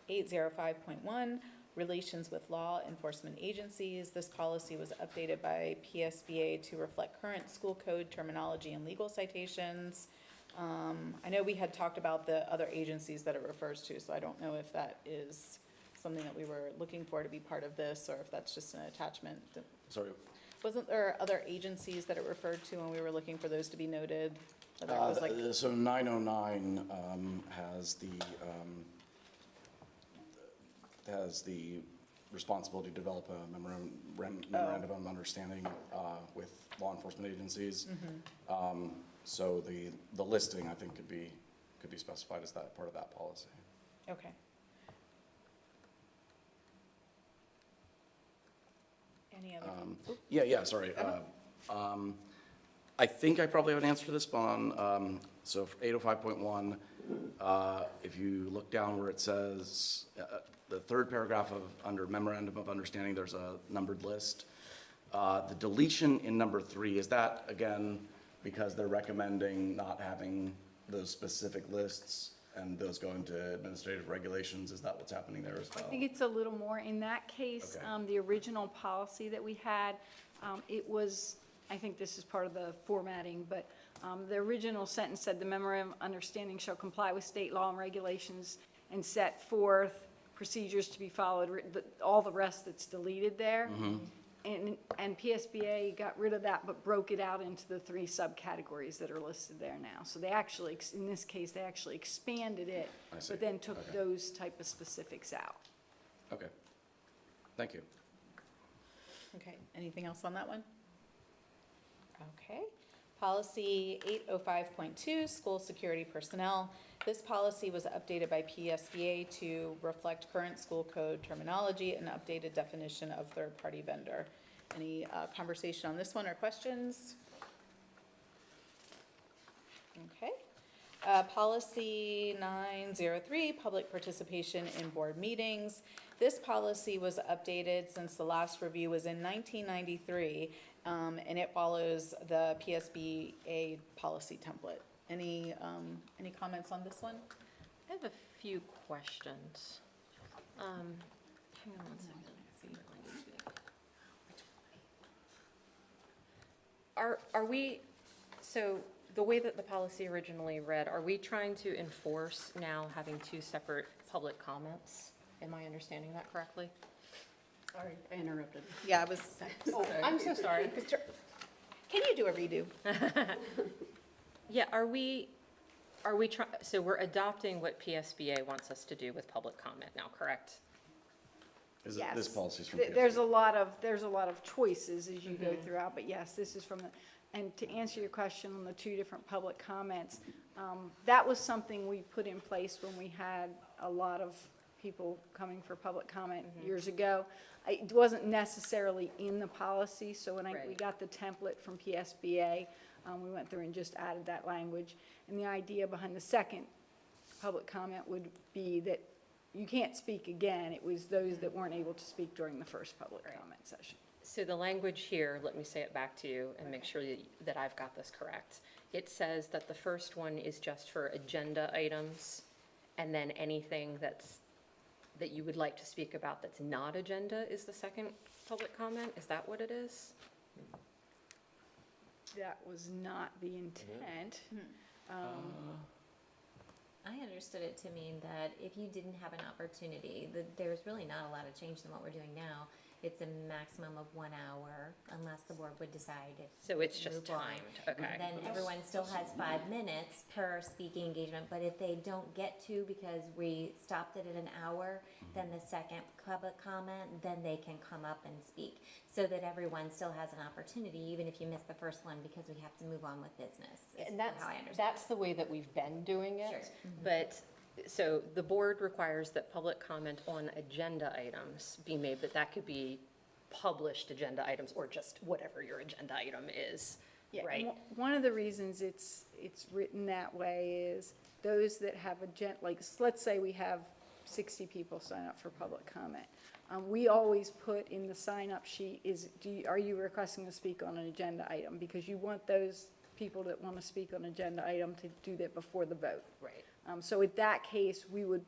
805.1, relations with law enforcement agencies. This policy was updated by PSBA to reflect current school code terminology and legal citations. I know we had talked about the other agencies that it refers to, so I don't know if that is something that we were looking for to be part of this, or if that's just an attachment. Sorry, Wasn't there other agencies that it referred to when we were looking for those to be noted? Whether it was like, so 909 has the responsibility to develop a memorandum of understanding with law enforcement agencies. So the listing, I think, could be specified as that part of that policy. okay. Any other? Yeah, sorry. I think I probably have an answer to this, but on, so for 805.1, if you look down where it says, the third paragraph under memorandum of understanding, there's a numbered list. The deletion in number 3, is that, again, because they're recommending not having those specific lists and those go into administrative regulations? Is that what's happening there as well? I think it's a little more. In that case, Okay. the original policy that we had, it was, I think this is part of the formatting, but the original sentence said, the memorandum of understanding shall comply with state law and regulations and set forth procedures to be followed, all the rest that's deleted there. And PSBA got rid of that, but broke it out into the 3 subcategories that are listed there now. So they actually, in this case, they actually expanded it, I see. but then took Okay. those type of specifics out. Okay. Thank you. Okay, anything else on that one? Okay. Policy 805.2, school security personnel. This policy was updated by PSBA to reflect current school code terminology and updated definition of third-party vendor. Any conversation on this one or questions? Okay. Policy 903, public participation in board meetings. This policy was updated since the last review was in 1993, and it follows the PSBA policy template. Any comments on this one? I have a few questions. Hang on one second. Are we, so the way that the policy originally read, are we trying to enforce now having 2 separate public comments? Am I understanding that correctly? Sorry, I interrupted. Yeah, I was. I'm so sorry. Can you do a redo? Yeah, are we so we're adopting what PSBA wants us to do with public comment now, correct? Is it, this Yes. policy's from There's a PSBA? lot of choices as you go throughout, but yes, this is from the, and to answer your question on the 2 different public comments, that was something we put in place when we had a lot of people coming for public comment years ago. It wasn't necessarily in the policy, so when we Right. got the template from PSBA, we went through and just added that language. And the idea behind the second public comment would be that you can't speak again. It was those that weren't able to speak during the first public comment session. So the language here, let me say it back to you and make sure that I've got this correct. It says that the first one is just for agenda items, and then anything that you would like to speak about that's not agenda is the second public comment? Is that what it is? That was not the intent. I understood it to mean that if you didn't have an opportunity, that there's really not a lot of change than what we're doing now. It's a maximum of 1 hour unless the board would decide if. So it's just move on. timed, okay. Then everyone still has 5 minutes per speaking engagement, but if they don't get to because we stopped it at an hour, then the second public comment, then they can come up and speak. So that everyone still has an opportunity, even if you miss the first one, because we have to move on with business, is And that's, how I understand. that's the way that we've been doing it. Sure. But, so the board requires that public comment on agenda items be made, but that could be published agenda items or just whatever your agenda item is, Yeah, and right? one of the reasons it's written that way is those that have like, let's say we have 60 people sign up for public comment. We always put in the sign-up sheet is, are you requesting to speak on an agenda item? Because you want those people that want to speak on an agenda item to do that before the vote. Right. So in that case, we would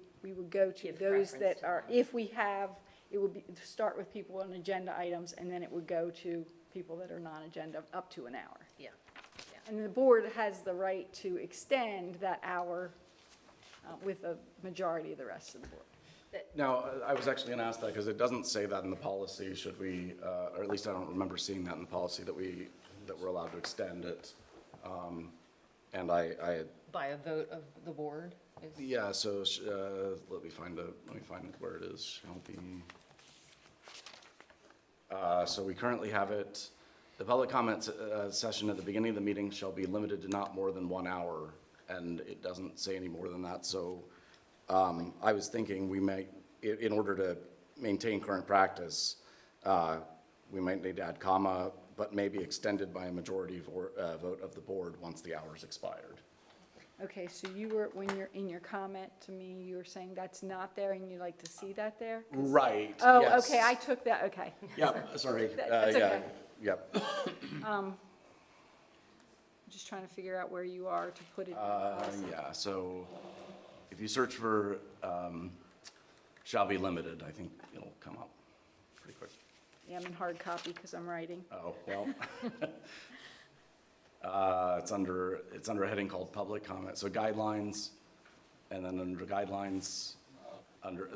go to Give those preference that to are, them. if we have, it would be, start with people on agenda items, and then it would go to people that are non-agenda up to an hour. Yeah. And the board has the right to extend that hour with a majority of the rest of the board. Now, I was actually going to ask that because it doesn't say that in the policy. Should we, or at least I don't remember seeing that in the policy that we're allowed to extend it. And I By a vote of the board is. yeah, so, let me find where it is. Shall be. So we currently have it, the public comment session at the beginning of the meeting shall be limited to not more than 1 hour, and it doesn't say any more than that, so I was thinking we may, in order to maintain current practice, we might need to add comma, but maybe extended by a majority vote of the board once the hour's expired. Okay, so you were, when you're in your comment to me, you were saying that's not there and you'd like to see that there? Right, Oh, yes. okay, I took that, okay. Yep, sorry. That's Yeah, okay. Yep. Just trying to figure out where you are to put it in the policy. Yeah, so if you search for shall be limited, I think it'll come up pretty quick. Yeah, I'm in hard copy because I'm writing. Oh, well. It's under a heading called public comment. So guidelines, and then under guidelines,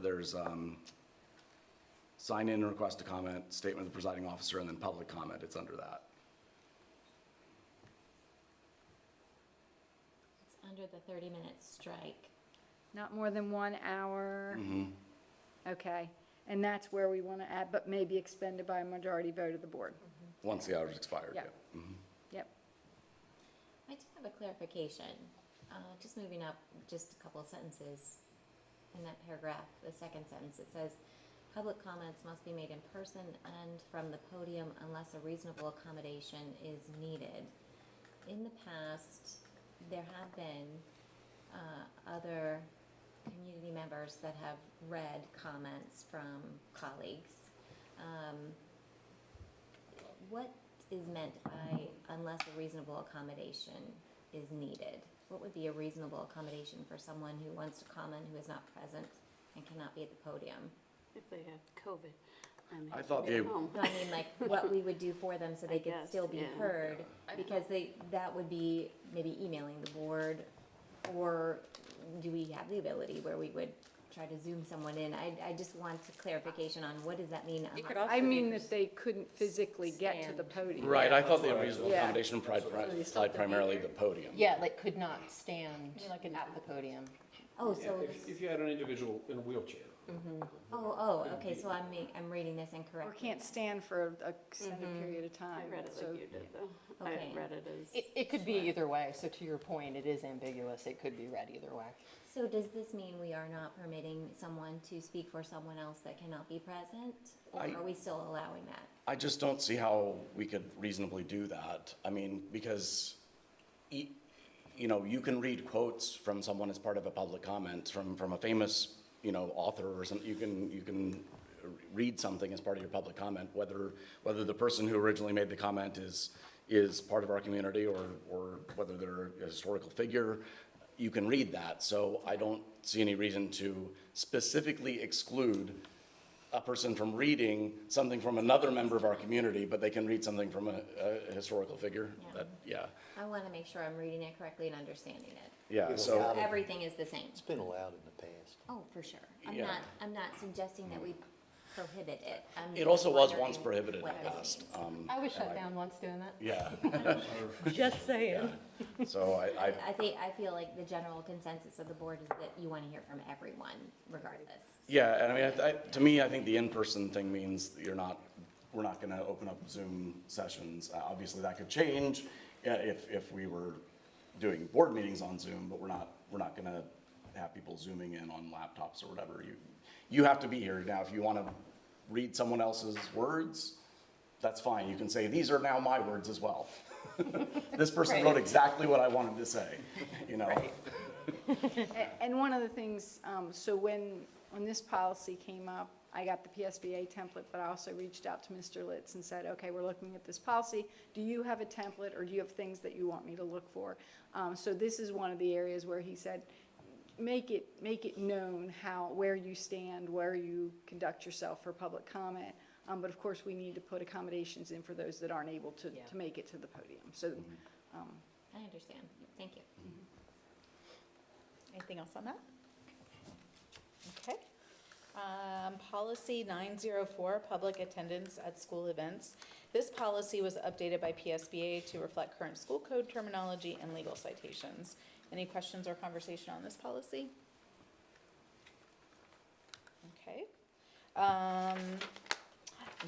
there's sign in, request to comment, statement of the presiding officer, and then public comment. It's under that. It's under the 30-minute strike. Not more than 1 hour. Mm-hmm. Okay, and that's where we want to add, but maybe expended by a majority vote of the board. Once the hour's expired, Yeah. yeah. Mhm. Yep. I do have a clarification. Just moving up just a couple of sentences in that paragraph, the second sentence, it says, public comments must be made in person and from the podium unless a reasonable accommodation is needed. In the past, there have been other community members that have read comments from colleagues. What is meant by unless a reasonable accommodation is needed? What would be a reasonable accommodation for someone who wants to comment who is not present and cannot be at the podium? If they have COVID. I thought they, No, I mean, like, what we would do for them so they could guess, still be yeah. heard, because that would be maybe emailing the board, or do we have the ability where we would try to Zoom someone in? I just want clarification on what does that mean? It could unless- also I be mean that they couldn't physically get to the Stand. podium. right, I thought the reasonable Yeah. accommodation applied primarily the podium. Yeah, like could not stand like an- at the podium. Oh, Yeah, so, if you had an individual in a wheelchair. okay, so I'm reading this Or incorrectly. can't stand for an extended period of time. I read it so- like you did, though. Okay. I read it as. It could be either way, so to your point, it is ambiguous, it could be read either way. So does this mean we are not permitting someone to speak for someone else that cannot be present? Or I- are we still allowing that? I just don't see how we could reasonably do that. I mean, because, you know, you can read quotes from someone as part of a public comment, from a famous, you know, author or something. You can read something as part of your public comment, whether the person who originally made the comment is part of our community or whether they're a historical figure. You can read that. So I don't see any reason to specifically exclude a person from reading something from another member of our community, but they can read something from a historical figure. Yeah. I want to make sure I'm reading it correctly and understanding it. Yeah, It's so, allowed. Everything is the same. It's been allowed in the past. Oh, for sure. Yeah. I'm not suggesting that we prohibit it. I'm it also was wondering once prohibited in what the this past. means. I was and shut down once doing that. Yeah, Just saying. so I, I feel like the general consensus of the board is that you want to hear from everyone regardless. yeah, and I mean, to me, I think the in-person thing means that we're not gonna open up Zoom sessions. Obviously, that could change if we were doing board meetings on Zoom, but we're not gonna have people Zooming in on laptops or whatever. You have to be here. Now, if you wanna read someone else's words, that's fine. You can say, these are now my words as well. This person wrote exactly what I wanted to say, you know? And one of the things, so when when this policy came up, I got the PSBA template, but I also reached out to Mr. Litz and said, okay, we're looking at this policy. Do you have a template, or do you have things that you want me to look for? So this is one of the areas where he said, make it known where you stand, where you conduct yourself for public comment. But of course, we need to put accommodations in for those that aren't able to make it to the podium. So, I understand. Thank you. Anything else on that? Okay. Policy 904, public attendance at school events. This policy was updated by PSBA to reflect current school code terminology and legal citations. Any questions or conversation on this policy? Okay.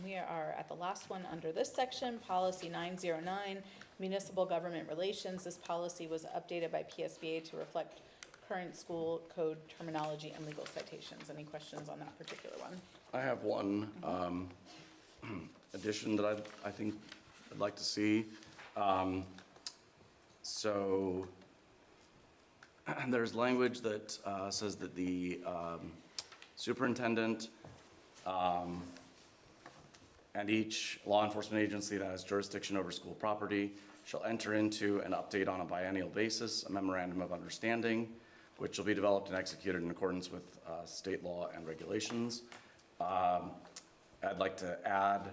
We are at the last one under this section, policy 909, municipal government relations. This policy was updated by PSBA to reflect current school code terminology and legal citations. Any questions on that particular one? I have one addition that I think I'd like to see. So there's language that says that the superintendent and each law enforcement agency that has jurisdiction over school property shall enter into and update on a biennial basis a memorandum of understanding, which will be developed and executed in accordance with state law and regulations. I'd like to add,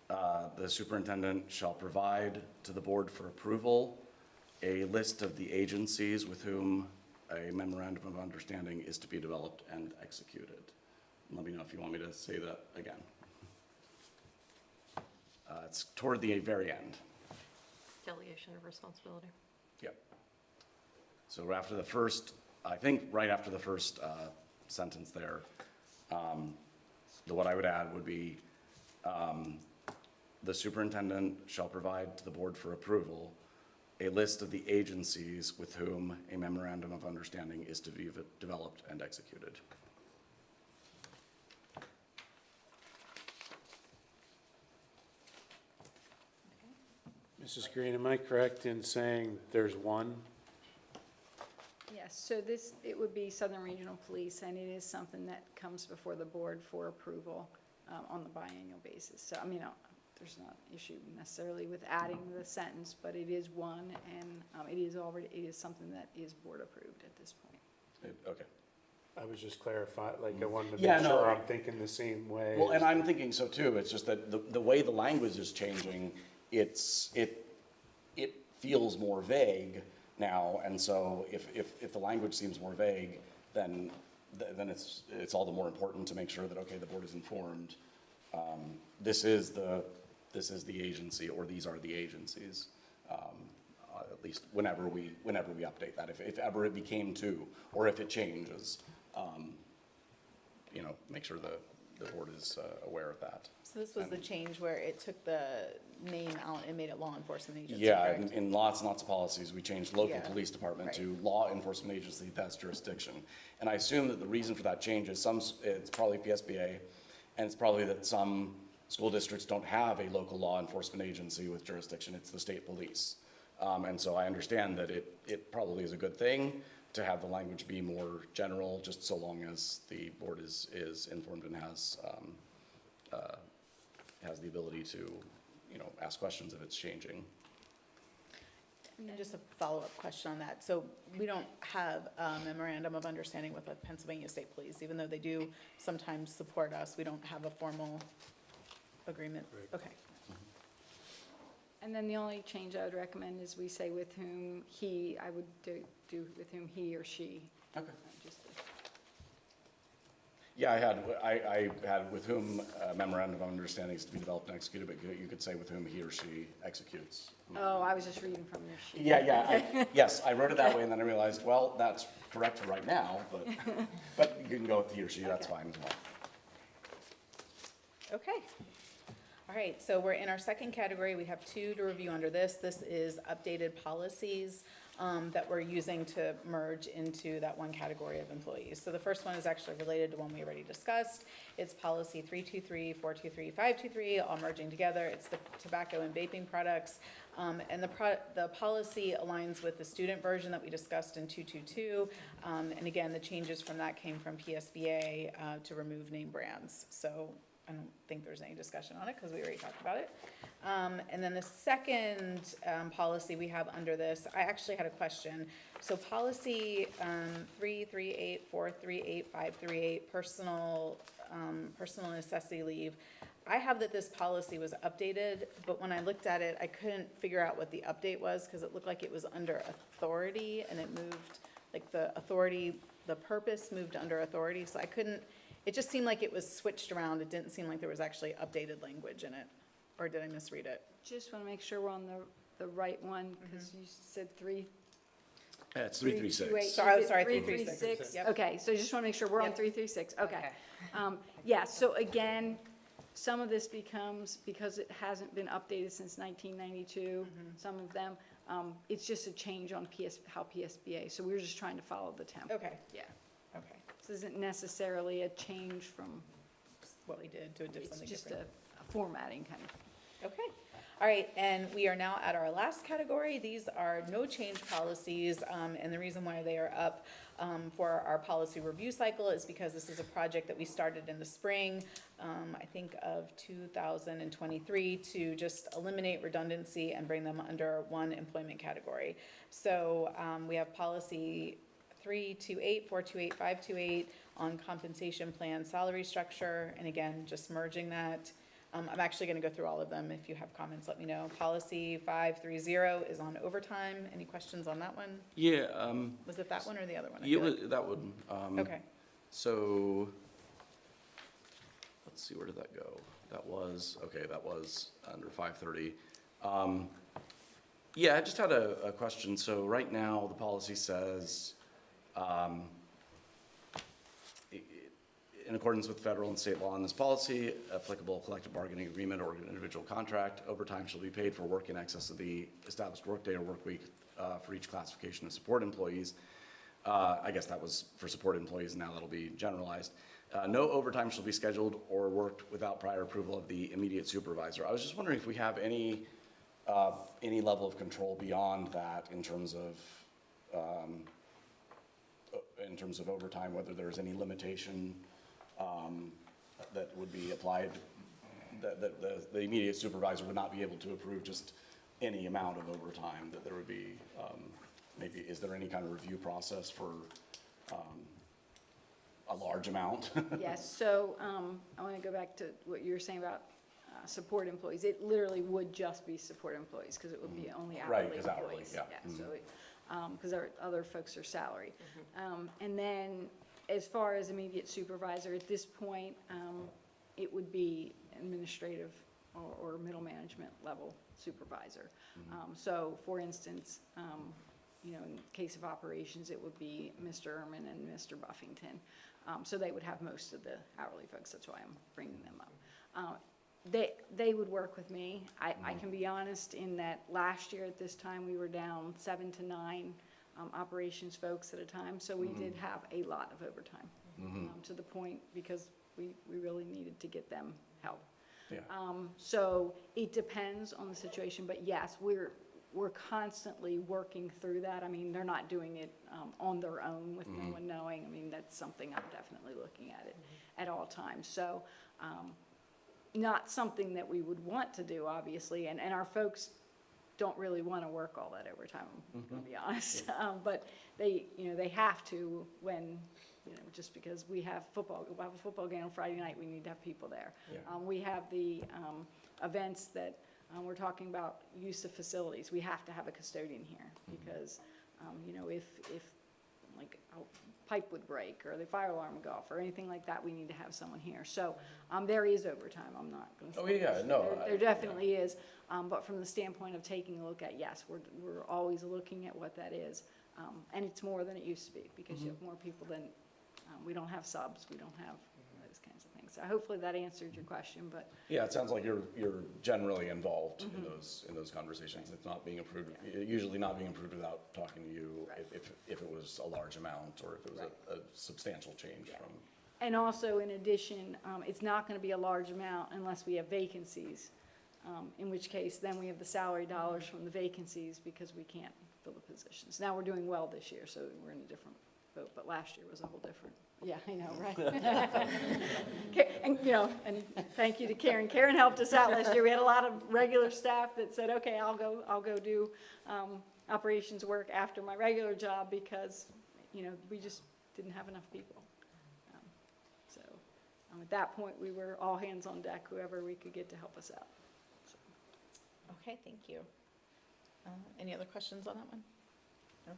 the superintendent shall provide to the board for approval a list of the agencies with whom a memorandum of understanding is to be developed and executed. Let me know if you want me to say that again. It's toward the very end. Delegation of responsibility. Yep. So after the first, I think right after the first sentence there, what I would add would be, the superintendent shall provide to the board for approval a list of the agencies with whom a memorandum of understanding is to be developed and executed. Mrs. Green, am I correct in saying there's one? yes, so it would be Southern Regional Police, and it is something that comes before the board for approval on the biannual basis. So, I mean, there's not an issue necessarily with adding the sentence, but it is one, and it is something that is board approved at this point. Okay. I was just clarifying, like I wanted to Yeah, make no. sure I'm thinking the same way. Well, and I'm thinking so too. It's just that the way the language is changing, it feels more vague now. And so if the language seems more vague, then it's all the more important to make sure that, okay, the board is informed. This is the agency, or these are the agencies. At least whenever we update that, if ever it became two, or if it changes, make sure the board is aware of that. So this was the change where it took the name out and made it law enforcement agency, Yeah, correct? in lots and lots of policies, we changed local Yeah, police department right. to law enforcement agency that's jurisdiction. And I assume that the reason for that change is it's probably PSBA, and it's probably that some school districts don't have a local law enforcement agency with jurisdiction, it's the state police. And so I understand that it probably is a good thing to have the language be more general, just so long as the board is informed and has the ability to, ask questions if it's changing. And just a follow-up question on that. So we don't have a memorandum of understanding with the Pennsylvania State Police, even though they do sometimes support us. We don't have a formal agreement. Okay. And then the only change I would recommend is we say with whom I would do with whom he or she. Okay. Just to- Yeah, I had with whom memorandum of understanding is to be developed and executed, but you could say with whom he or she executes. Oh, I was just reading from your sheet. Yeah, yes, I wrote it that way, and then I realized, well, that's correct for right now, but you can go with he or she, that's fine as well. Okay. All right, so we're in our second category. We have two to review under this. This is updated policies. that we're using to merge into that one category of employees. So the first one is actually related to one we already discussed. It's policy 323, 423, 523, all merging together. It's the tobacco and vaping products. And the policy aligns with the student version that we discussed in 222. And again, the changes from that came from PSBA to remove name brands. So I don't think there's any discussion on it because we already talked about it. And then the second policy we have under this, I actually had a question. So policy 338, 438, 538, personal necessity leave. I have that this policy was updated, but when I looked at it, I couldn't figure out what the update was because it looked like it was under authority and it moved, like the authority, the purpose moved under authority. So I couldn't, it just seemed like it was switched around. It didn't seem like there was actually updated language in it. Or did I misread it? Just want to make sure we're on the right one, because you said three. It's 336. Sorry, Is it 336. 336? Yep. Okay, so just want to make sure we're on Yep. 336, okay. Yeah, so again, some of this becomes, because it hasn't been updated since 1992, some of them, it's just a change on how PSBA, so we're just trying to follow the template. Okay, Yeah, okay. this isn't necessarily a change from, What we did to a it's something just different. a formatting kind of. Okay, all right, and we are now at our last category. These are no change policies, and the reason why they are up for our policy review cycle is because this is a project that we started in the spring, I think of 2023, to just eliminate redundancy and bring them under one employment category. So we have policy 328, 428, 528 on compensation plan salary structure, and again, just merging that. I'm actually going to go through all of them. If you have comments, let me know. Policy 530 is on overtime. Any questions on that one? Yeah, Was it that one or the other one? I yeah, feel like- that would, Okay, so, let's see, where did that go? That was under 530. Yeah, I just had a question. So right now, the policy says, in accordance with federal and state law in this policy, applicable collective bargaining agreement or individual contract, overtime shall be paid for work in excess of the established workday or work week for each classification of support employees. I guess that was for support employees, now that'll be generalized. No overtime shall be scheduled or worked without prior approval of the immediate supervisor. I was just wondering if we have any level of control beyond that in terms of overtime, whether there's any limitation that would be applied, that the immediate supervisor would not be able to approve just any amount of overtime, that there would be, maybe, is there any kind of review process for a large amount? Yes, so I want to go back to what you were saying about support employees. It literally would just be support employees, because it would be only hourly Right, employees. 'cause hourly, yeah. So, because our other folks are salary. And then, as far as immediate supervisor, at this point, it would be administrative or middle management level supervisor. So, for instance, you know, in case of operations, it would be Mr. Ehrman and Mr. Buffington. So they would have most of the hourly folks, that's why I'm bringing them up. They would work with me. I can be honest in that last year at this time, we were down 7 to 9 operations folks at a time, so we did have a lot of overtime. To the point, because we really needed to get them help. Yeah. So it depends on the situation, but yes, we're constantly working through that. I mean, they're not doing it on their own with no one knowing. I mean, that's something I'm definitely looking at it at all times. So not something that we would want to do, obviously, and our folks don't really want to work all that overtime, I'm going to be honest. But they, you know, they have to when, you know, just because we'll have a football game on Friday night, we need to have people there. Yeah. We have the events that we're talking about use of facilities. We have to have a custodian here because, you know, if like a pipe would break or the fire alarm would go off or anything like that, we need to have someone here. So there is overtime. I'm not going to. Oh, yeah, no, There definitely is. But from the standpoint of taking a look at, yes, we're always looking at what that is. And it's more than it used to be because you have more people than, we don't have subs, we don't have those kinds of things. things. So hopefully that answered your question, but Yeah, it sounds like you're generally involved in those conversations. It's not being approved, usually not being approved without talking to you Right. if it was a large amount or if it was a substantial change Yeah. from. And also, in addition, it's not going to be a large amount unless we have vacancies, in which case then we have the salary dollars from the vacancies because we can't fill the positions. Now, we're doing well this year, so we're in a different boat, but last year was a whole different, yeah, I know, right? And, and thank you to Karen. Karen helped us out last year. We had a lot of regular staff that said, okay, I'll go do operations work after my regular job because, we just didn't have enough people. So at that point, we were all hands on deck, whoever we could get to help us out. So. Okay, thank you. Any other questions on that one?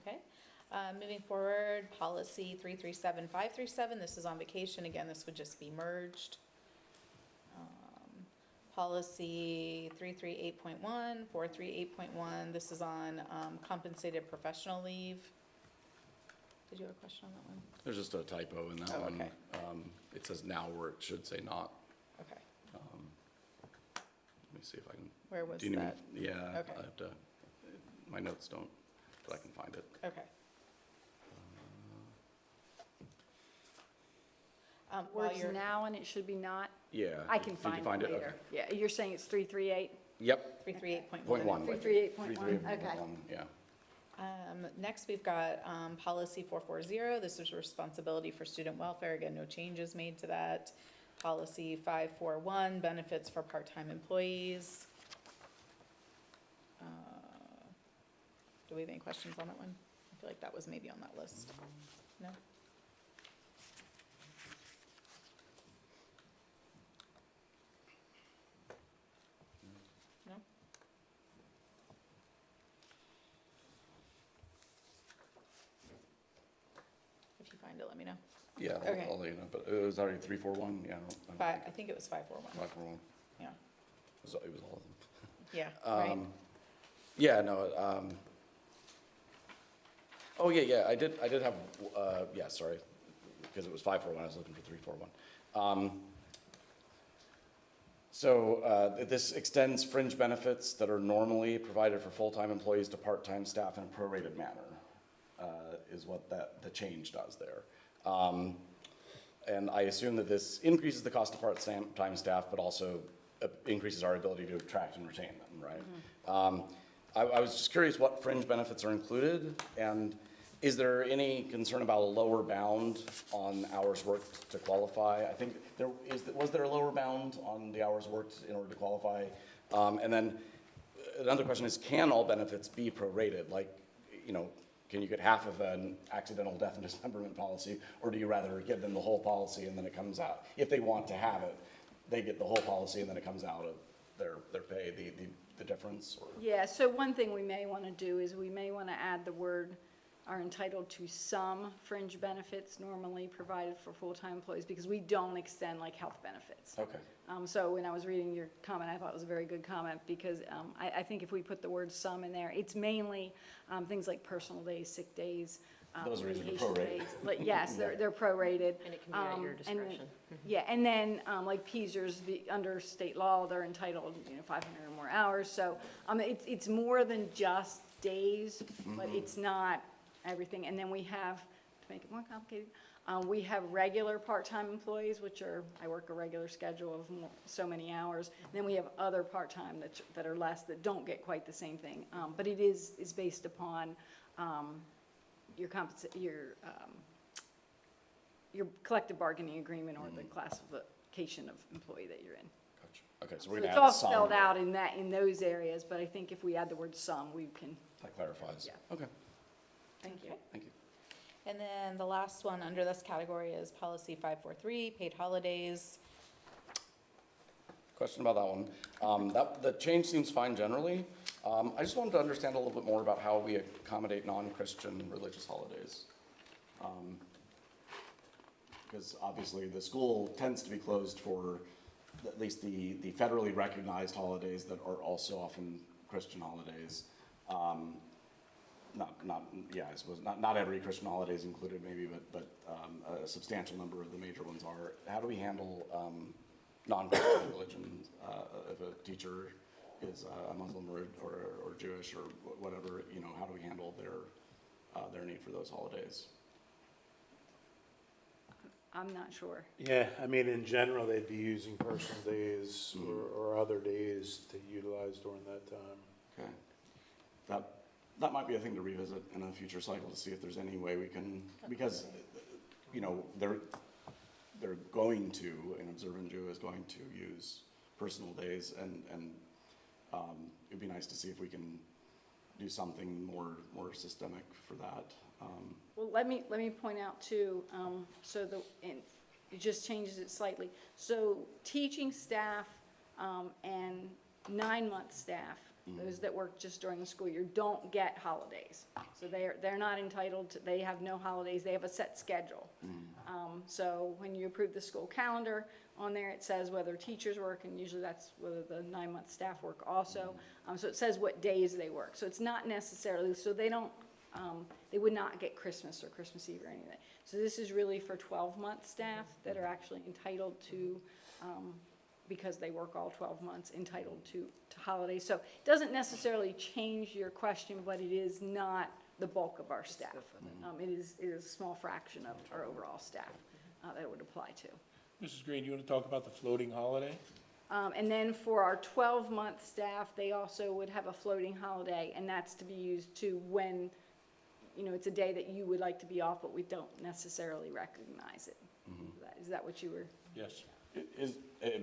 Okay. Moving forward, policy 337537, this is on vacation. Again, this would just be merged. Policy 338.1, 438.1, this is on Compensated professional leave. Did you have a question on that one? There's just a typo in that Oh, one. okay. It says now where it should say not. Okay, Let me see if I can. where was do you need me that? to- Yeah, Okay. I have to, my notes don't, but I can find it. Okay. While Words you're, now and it should be not. Yeah. I can Did you find it Okay. later. Yeah, you're saying it's 338? Yep, 338.1. point one. 338.1, okay. Yeah. Next, we've got policy 440. This is responsibility for student welfare. Again, no changes made to that. Policy 541, benefits for part-time employees. Do we have any questions on that one? I feel like that was maybe on that list. No? No? If you find it, let me know. Yeah, Okay. I'll let you know, but it was already 341, yeah. I think it was 541. 541. Yeah. It was all of them. Yeah, right. Yeah, no, oh, yeah, I did have, yeah, sorry, because it was 541, I was looking for 341. So this extends fringe benefits that are normally provided for full-time employees to part-time staff in a prorated manner, is what the change does there. And I assume that this increases the cost of part-time staff, but also increases our ability to attract and retain them, right? I was just curious what fringe benefits are included, and is there any concern about a lower bound on hours worked to qualify? I think was there a lower bound on the hours worked in order to qualify? And then another question is, can all benefits be prorated? Like, can you get half of an accidental death and dismemberment policy, or do you rather give them the whole policy and then it comes out? If they want to have it, they get the whole policy and then it comes out of their pay, the difference? Or? Yeah, so one thing we may want to do is we may want to add the word are entitled to some fringe benefits normally provided for full-time employees, because we don't extend like health benefits. Okay. So when I was reading your comment, I thought it was a very good comment, because I think if we put the word some in there, it's mainly things like personal days, sick days, Those are easily vacation prorated. days. Like, yes, they're prorated. And it can be at your And then- discretion. Yeah, and then, like PSERS, under state law, they're entitled, 500 or more hours, so, it's more than just days, but it's not everything. And then we have, to make it more complicated, we have regular part-time employees, which I work a regular schedule of so many hours. And then we have other part-time that are less, that don't get quite the same thing. But it is based upon, your collective bargaining agreement or the classification of employee that you're in. Gotcha. Okay, so So we're going it's to all add some. spelled out in those areas, but I think if we add the word some, we can, That clarifies. Yeah. Okay, thank you. thank you. And then the last one under this category is policy 543, paid holidays. Question about that one. The change seems fine generally. I just wanted to understand a little bit more about how we accommodate non-Christian religious holidays. Because obviously the school tends to be closed for at least the federally recognized holidays that are also often Christian holidays. yeah, I suppose, not every Christian holiday is included maybe, but a substantial number of the major ones are. How do we handle non-Christian religions? If a teacher is a Muslim or Jewish or whatever, you know, how do we handle their need for those holidays? I'm not sure. Yeah, I mean, in general, they'd be using personal days or other days to utilize during that time. Okay. That might be a thing to revisit in a future cycle to see if there's any way we can, because, you know, they're going to, an observant Jew is going to use personal days, and it'd be nice to see if we can do something more systemic for that. Well, let me point out too, and it just changes it slightly. So teaching staff, and 9-month staff, those that work just during the school year, don't get holidays. So they're not entitled to, they have no holidays, they have a set schedule. So when you approve the school calendar, on there it says whether teachers work, and usually that's whether the 9-month staff work also. So it says what days they work. So it's not necessarily, so they don't, they would not get Christmas or Christmas Eve or anything. So this is really for 12-month staff that are actually entitled to, because they work all 12 months, entitled to holidays. So it doesn't necessarily change your question, but it is not the bulk of our staff. It is a small fraction of our overall staff that it would apply to. Mrs. Green, you want to talk about the floating holiday? And then for our 12-month staff, they also would have a floating holiday, and that's to be used to when, you know, it's a day that you would like to be off, but we don't necessarily recognize it. Is that what you were? Yes.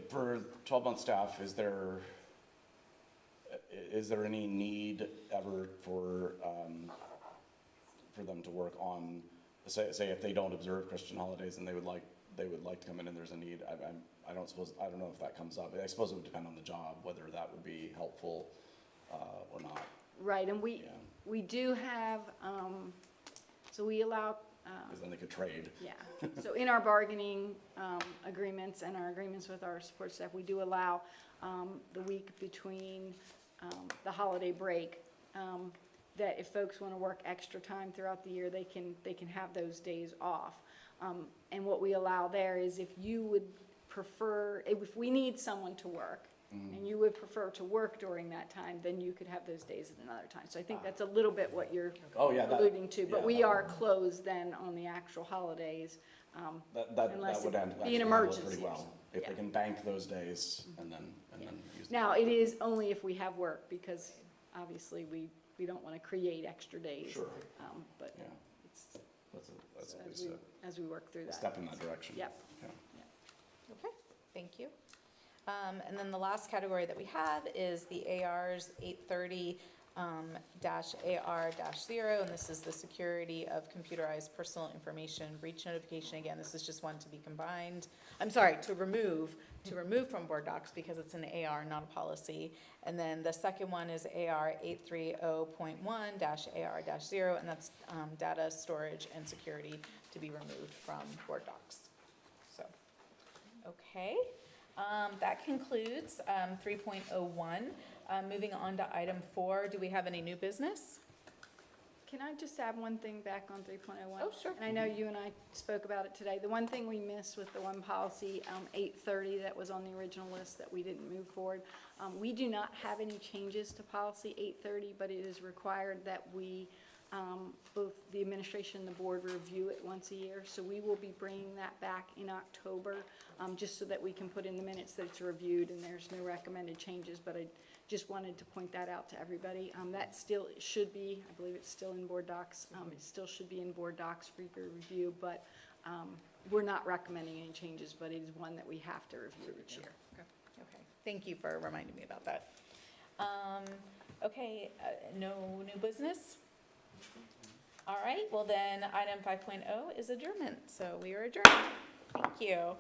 For 12-month staff, is there any need ever for them to work on, say if they don't observe Christian holidays and they would like to come in and there's a need? I don't know if that comes up. I suppose it would depend on the job whether that would be helpful or not. Right, and we do have, so we allow. Because then they could trade. Yeah, so in our bargaining agreements and our agreements with our support staff, we do allow the week between the holiday break, that if folks want to work extra time throughout the year, they can have those days off. And what we allow there is if you would prefer, if we need someone to work, and you would prefer to work during that time, then you could have those days at another time. So I think that's a little bit what you're alluding to, but we are closed then on the actual holidays. That Unless would it end be an actually emergency pretty or well. something. If Yeah. they can bank those days and then use them. Now, it is only if we have work, because obviously we don't want to create extra days. Sure. But Yeah. it's, That's at as least as we work through a that. step in that direction. Yep. Yeah. Okay, thank you. And then the last category that we have is the ARs 830 -AR-0, and this is the security of computerized personal information breach notification. Again, this is just one to be combined, to remove from board docs because it's an AR, not a policy. And then the second one is AR 830.1-AR-0, and that's data storage and security to be removed from board docs. So, okay. That concludes 3.01. Moving on to item 4, do we have any new business? Can I just add one thing back on 3.01? Oh, sure. And I know you and I spoke about it today. The one thing we missed with the one policy, 830, that was on the original list that we didn't move forward. We do not have any changes to policy 830, but it is required that we, both the administration and the board, review it once a year. So we will be bringing that back in October, just so that we can put in the minutes that it's reviewed and there's no recommended changes. But I just wanted to point that out to everybody. That still should be, I believe it's still in board docs. It still should be in board docs for your review, but we're not recommending any changes, but it is one that we have to review each year. Okay, thank you for reminding me about that. Okay, no new business? All right, well then, item 5.0 is adjournment, so we are adjourned. Thank you.